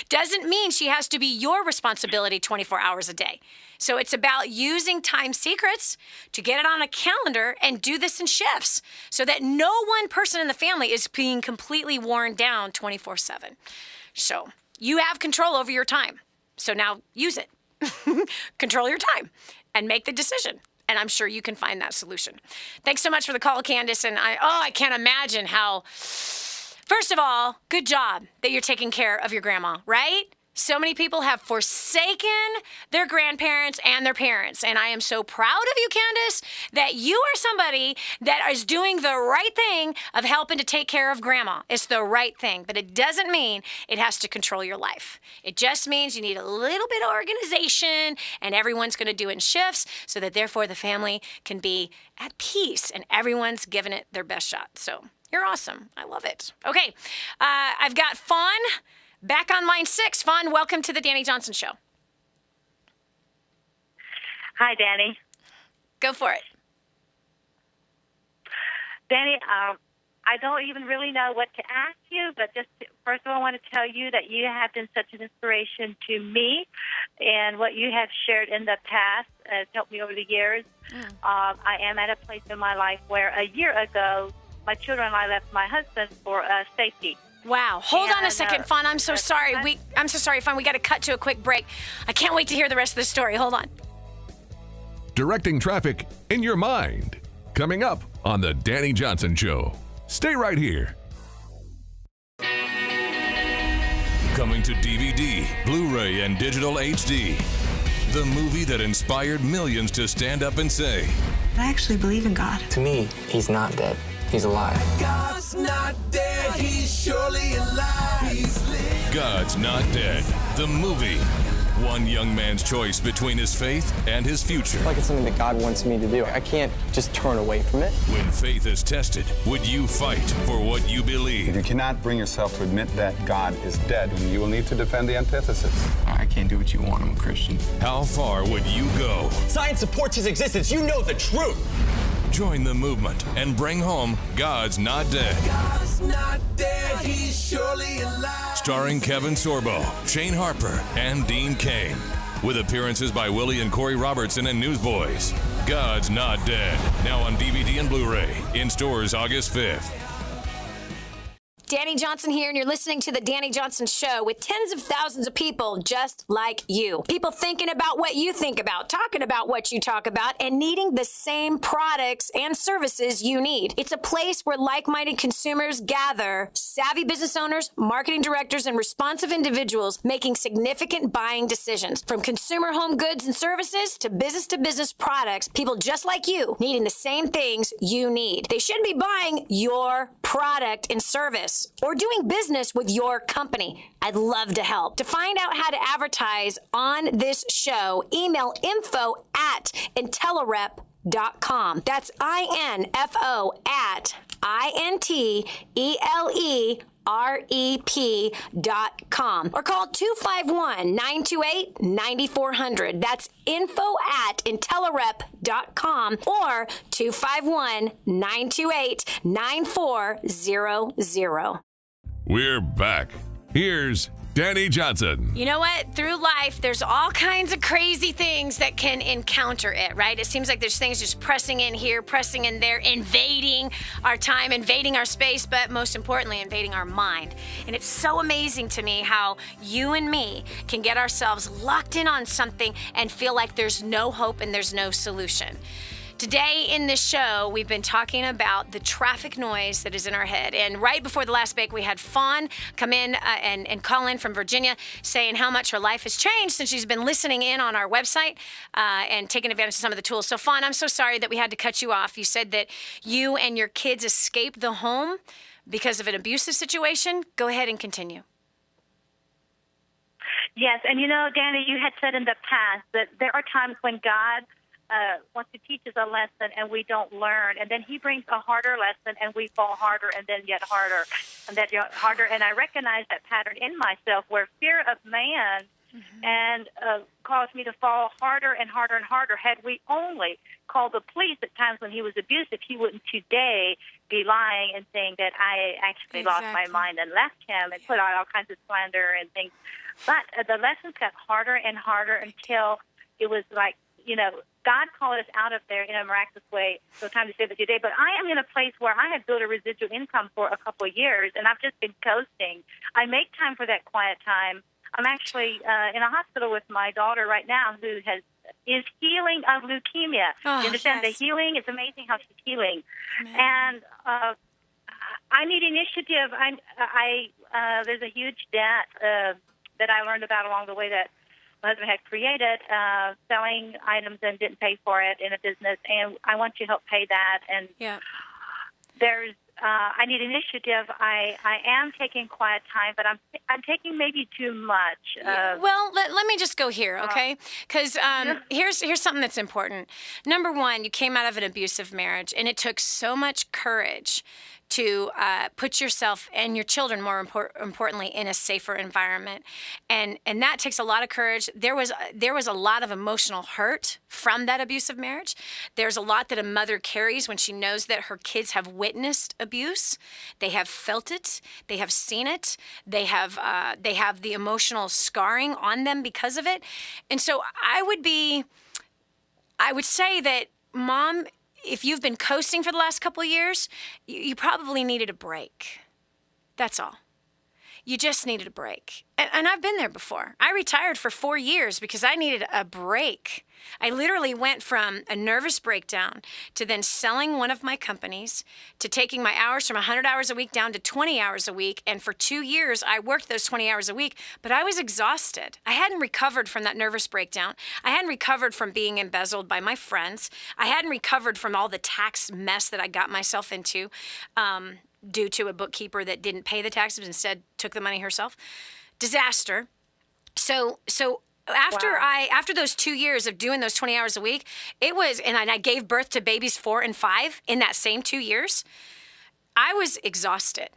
doesn't mean she has to be your responsibility 24 hours a day. So it's about using time secrets to get it on a calendar and do this in shifts so that no one person in the family is being completely worn down 24/7. So you have control over your time. So now use it. Control your time and make the decision. And I'm sure you can find that solution. Thanks so much for the call, Candace. And I can't imagine how, first of all, good job that you're taking care of your grandma, right? So many people have forsaken their grandparents and their parents. And I am so proud of you, Candace, that you are somebody that is doing the right thing of helping to take care of grandma. It's the right thing, but it doesn't mean it has to control your life. It just means you need a little bit of organization, and everyone's going to do it in shifts so that therefore the family can be at peace and everyone's giving it their best shot. So you're awesome. I love it. Okay, I've got Fawn back on line 6. Fawn, welcome to the Dani Johnson Show. Hi, Dani. Go for it. Dani, I don't even really know what to ask you, but first of all, I want to tell you that you have been such an inspiration to me, and what you have shared in the past has helped me over the years. I am at a place in my life where a year ago, my children and I left my husband for safety. Wow. Hold on a second, Fawn. I'm so sorry. I'm so sorry, Fawn. We got to cut to a quick break. I can't wait to hear the rest of the story. Hold on. Directing traffic in your mind. Coming up on The Dani Johnson Show. Stay right here. Coming to DVD, Blu-ray, and digital HD. The movie that inspired millions to stand up and say, I actually believe in God. To me, he's not dead. He's alive. God's not dead, he's surely alive. He's living. God's Not Dead, the movie. One young man's choice between his faith and his future. Like it's something that God wants me to do. I can't just turn away from it. When faith is tested, would you fight for what you believe? You cannot bring yourself to admit that God is dead, and you will need to defend the antithesis. I can't do what you want. I'm a Christian. How far would you go? Science supports his existence. You know the truth. Join the movement and bring home God's Not Dead. God's not dead, he's surely alive. Starring Kevin Sorbo, Shane Harper, and Dean Cain. With appearances by Willie and Corey Robertson and Newsboys. God's Not Dead. Now on DVD and Blu-ray. In stores August 5th. Dani Johnson here, and you're listening to The Dani Johnson Show with tens of thousands of people just like you. People thinking about what you think about, talking about what you talk about, and needing the same products and services you need. It's a place where like-minded consumers gather, savvy business owners, marketing directors, and responsive individuals making significant buying decisions. From consumer home goods and services to business products, people just like you needing the same things you need. They should be buying your product and service, or doing business with your company. I'd love to help. To find out how to advertise on this show, email info@intelerep.com. That's info at INTELEREP.com, or call 251-928-9400. That's info@intelerep.com or 251-928-9400. We're back. Here's Dani Johnson. You know what? Through life, there's all kinds of crazy things that can encounter it, right? It seems like there's things just pressing in here, pressing in there, invading our time, invading our space, but most importantly, invading our mind. And it's so amazing to me how you and me can get ourselves locked in on something and feel like there's no hope and there's no solution. Today in this show, we've been talking about the traffic noise that is in our head. And right before the last break, we had Fawn come in and call in from Virginia saying how much her life has changed since she's been listening in on our website and taking advantage of some of the tools. So Fawn, I'm so sorry that we had to cut you off. You said that you and your kids escaped the home because of an abusive situation. Go ahead and continue. Yes, and you know, Dani, you had said in the past that there are times when God wants to teach us a lesson and we don't learn, and then he brings a harder lesson and we fall harder and then yet harder and then yet harder. And I recognize that pattern in myself where fear of man and caused me to fall harder and harder and harder. Had we only called the police at times when he was abusive, he wouldn't today be lying and saying that I actually lost my mind and left him and put out all kinds of slander and things. But the lessons got harder and harder until it was like, you know, God called us out of there in a miraculous way. So time to say that today. But I am in a place where I have built a residual income for a couple of years, and I've just been coasting. I make time for that quiet time. I'm actually in a hospital with my daughter right now who is healing of leukemia. You understand the healing? It's amazing how she's healing. And I need initiative. There's a huge debt that I learned about along the way that my husband had created, selling items and didn't pay for it in a business, and I want you to help pay that. And there's, I need initiative. I am taking quiet time, but I'm taking maybe too much. Well, let me just go here, okay? Because here's something that's important. Number one, you came out of an abusive marriage, and it took so much courage to put yourself and your children, more importantly, in a safer environment. And that takes a lot of courage. There was a lot of emotional hurt from that abusive marriage. There's a lot that a mother carries when she knows that her kids have witnessed abuse. They have felt it. They have seen it. They have the emotional scarring on them because of it. And so I would say that, Mom, if you've been coasting for the last couple of years, you probably needed a break. That's all. You just needed a break. And I've been there before. I retired for 4 years because I needed a break. I literally went from a nervous breakdown to then selling one of my companies to taking my hours from 100 hours a week down to 20 hours a week. And for 2 years, I worked those 20 hours a week, but I was exhausted. I hadn't recovered from that nervous breakdown. I hadn't recovered from being embezzled by my friends. I hadn't recovered from all the tax mess that I got myself into. Due to a bookkeeper that didn't pay the taxes, instead took the money herself. Disaster. So after those 2 years of doing those 20 hours a week, and I gave birth to babies 4 and 5 in that same 2 years, I was exhausted.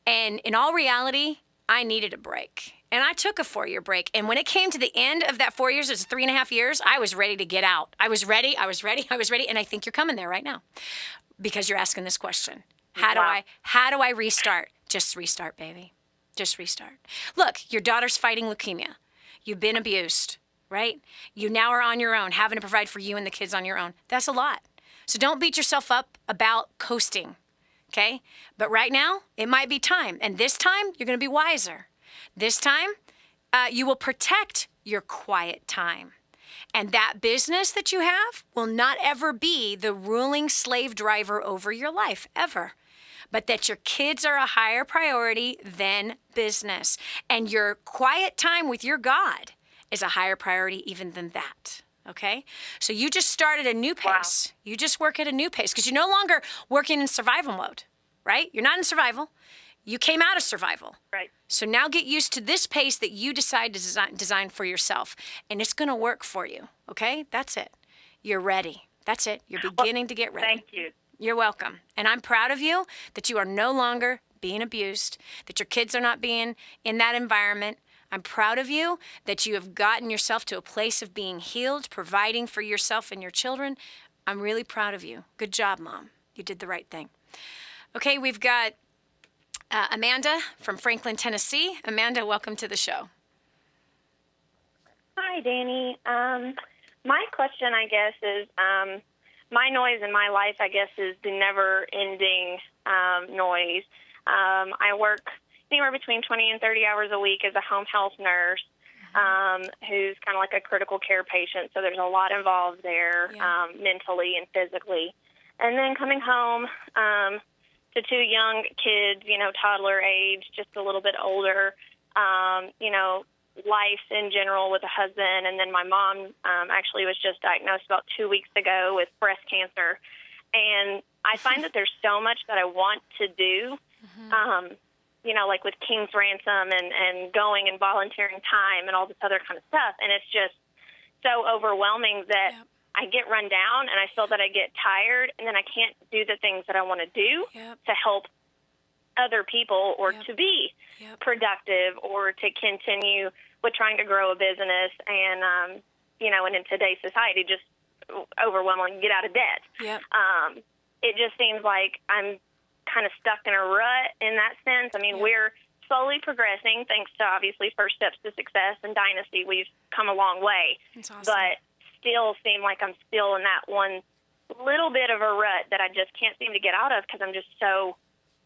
And in all reality, I needed a break. And I took a 4-year break. And when it came to the end of that 4 years, it was 3.5 years, I was ready to get out. I was ready. And I think you're coming there right now because you're asking this question. How do I restart? Just restart, baby. Just restart. Look, your daughter's fighting leukemia. You've been abused, right? You now are on your own, having to provide for you and the kids on your own. That's a lot. So don't beat yourself up about coasting, okay? But right now, it might be time. And this time, you're going to be wiser. This time, you will protect your quiet time. And that business that you have will not ever be the ruling slave driver over your life, ever. But that your kids are a higher priority than business. And your quiet time with your God is a higher priority even than that. Okay? So you just started a new pace. Wow. You just work at a new pace because you're no longer working in survival mode, right? You're not in survival. You came out of survival. Right. So now get used to this pace that you decide to design for yourself. And it's going to work for you. Okay? That's it. You're ready. That's it. You're beginning to get ready. Thank you. You're welcome. And I'm proud of you that you are no longer being abused, that your kids are not being in that environment. I'm proud of you that you have gotten yourself to a place of being healed, providing for yourself and your children. I'm really proud of you. Good job, Mom. You did the right thing. Okay, we've got Amanda from Franklin, Tennessee. Amanda, welcome to the show. Hi, Dani. My question, I guess, is my noise in my life, I guess, is the never-ending noise. I work anywhere between 20 and 30 hours a week as a home health nurse who's kind of like a critical care patient, so there's a lot involved there mentally and physically. And then coming home to 2 young kids, toddler age, just a little bit older, life in general with a husband. And then my mom actually was just diagnosed about 2 weeks ago with breast cancer. And I find that there's so much that I want to do, like with King's Ransom and going and volunteering time and all this other kind of stuff. And it's just so overwhelming that I get run down and I feel that I get tired and then I can't do the things that I want to do to help other people or to be productive or to continue with trying to grow a business and, and in today's society, just overwhelming, get out of debt. It just seems like I'm kind of stuck in a rut in that sense. I mean, we're slowly progressing thanks to obviously First Steps to Success and Dynasty. We've come a long way, but still seem like I'm still in that one little bit of a rut that I just can't seem to get out of because I'm just so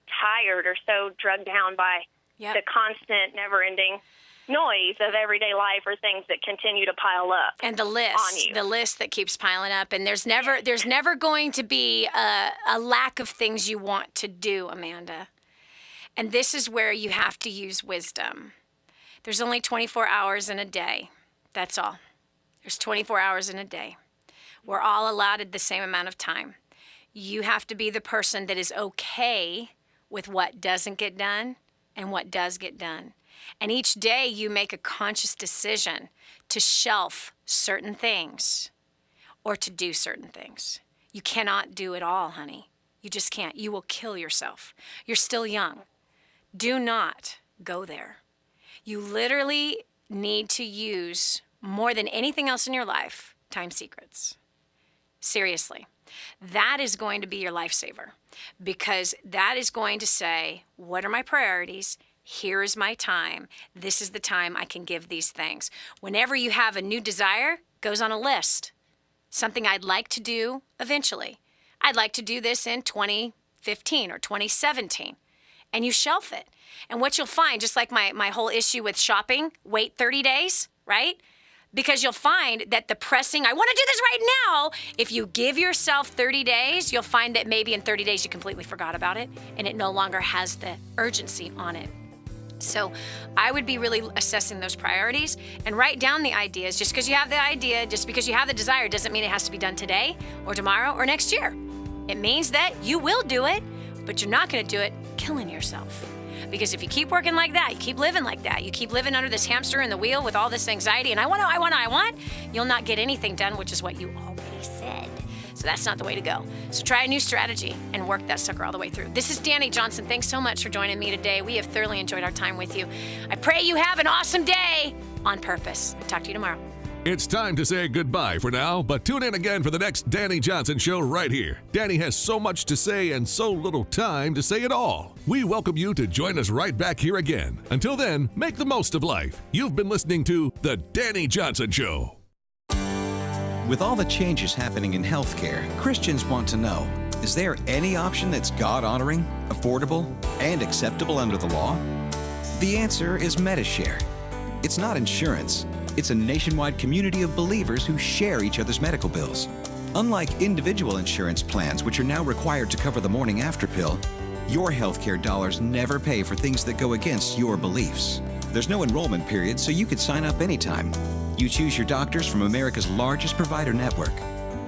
tired or so drugged down by the constant, never-ending noise of everyday life or things that continue to pile up and the list that keeps piling up. And there's never going to be a lack of things you want to do, Amanda. And this is where you have to use wisdom. There's only 24 hours in a day. That's all. There's 24 hours in a day. We're all allotted the same amount of time. You have to be the person that is okay with what doesn't get done and what does get done. And each day you make a conscious decision to shelf certain things or to do certain things. You cannot do it all, honey. You just can't. You will kill yourself. You're still young. Do not go there. You literally need to use, more than anything else in your life, time secrets. Seriously. That is going to be your lifesaver, because that is going to say, what are my priorities? Here is my time. This is the time I can give these things. Whenever you have a new desire, it goes on a list. Something I'd like to do eventually. I'd like to do this in 2015 or 2017. And you shelf it. And what you'll find, just like my whole issue with shopping, wait 30 days, right? Because you'll find that the pressing, I want to do this right now, if you give yourself 30 days, you'll find that maybe in 30 days you completely forgot about it and it no longer has the urgency on it. So I would be really assessing those priorities and write down the ideas. Just because you have the idea, just because you have the desire, doesn't mean it has to be done today or tomorrow or next year. It means that you will do it, but you're not going to do it killing yourself. Because if you keep working like that, you keep living like that, you keep living under this hamster in the wheel with all this anxiety and I want, you'll not get anything done, which is what you already said. So that's not the way to go. So try a new strategy and work that sucker all the way through. This is Dani Johnson. Thanks so much for joining me today. We have thoroughly enjoyed our time with you. I pray you have an awesome day on purpose. Talk to you tomorrow. It's time to say goodbye for now, but tune in again for the next Dani Johnson Show right here. Dani has so much to say and so little time to say it all. We welcome you to join us right back here again. Until then, make the most of life. You've been listening to The Dani Johnson Show. With all the changes happening in healthcare, Christians want to know, is there any option that's God-honoring, affordable, and acceptable under the law? The answer is Medishare. It's not insurance. It's a nationwide community of believers who share each other's medical bills. Unlike individual insurance plans, which are now required to cover the morning after pill, your healthcare dollars never pay for things that go against your beliefs. There's no enrollment period, so you could sign up anytime. You choose your doctors from America's largest provider network.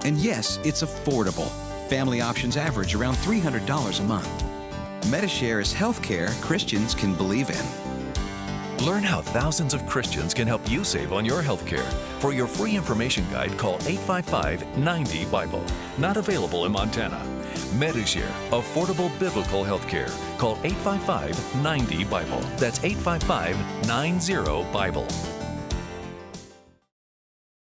And yes, it's affordable. Family options average around $300 a month. Medishare is healthcare Christians can believe in. Learn how thousands of Christians can help you save on your health care. For your free information guide, call 855-90-BIBLE. Not available in Montana. Medishare, affordable biblical health care. Call 855-90-BIBLE. That's 855-90-BIBLE.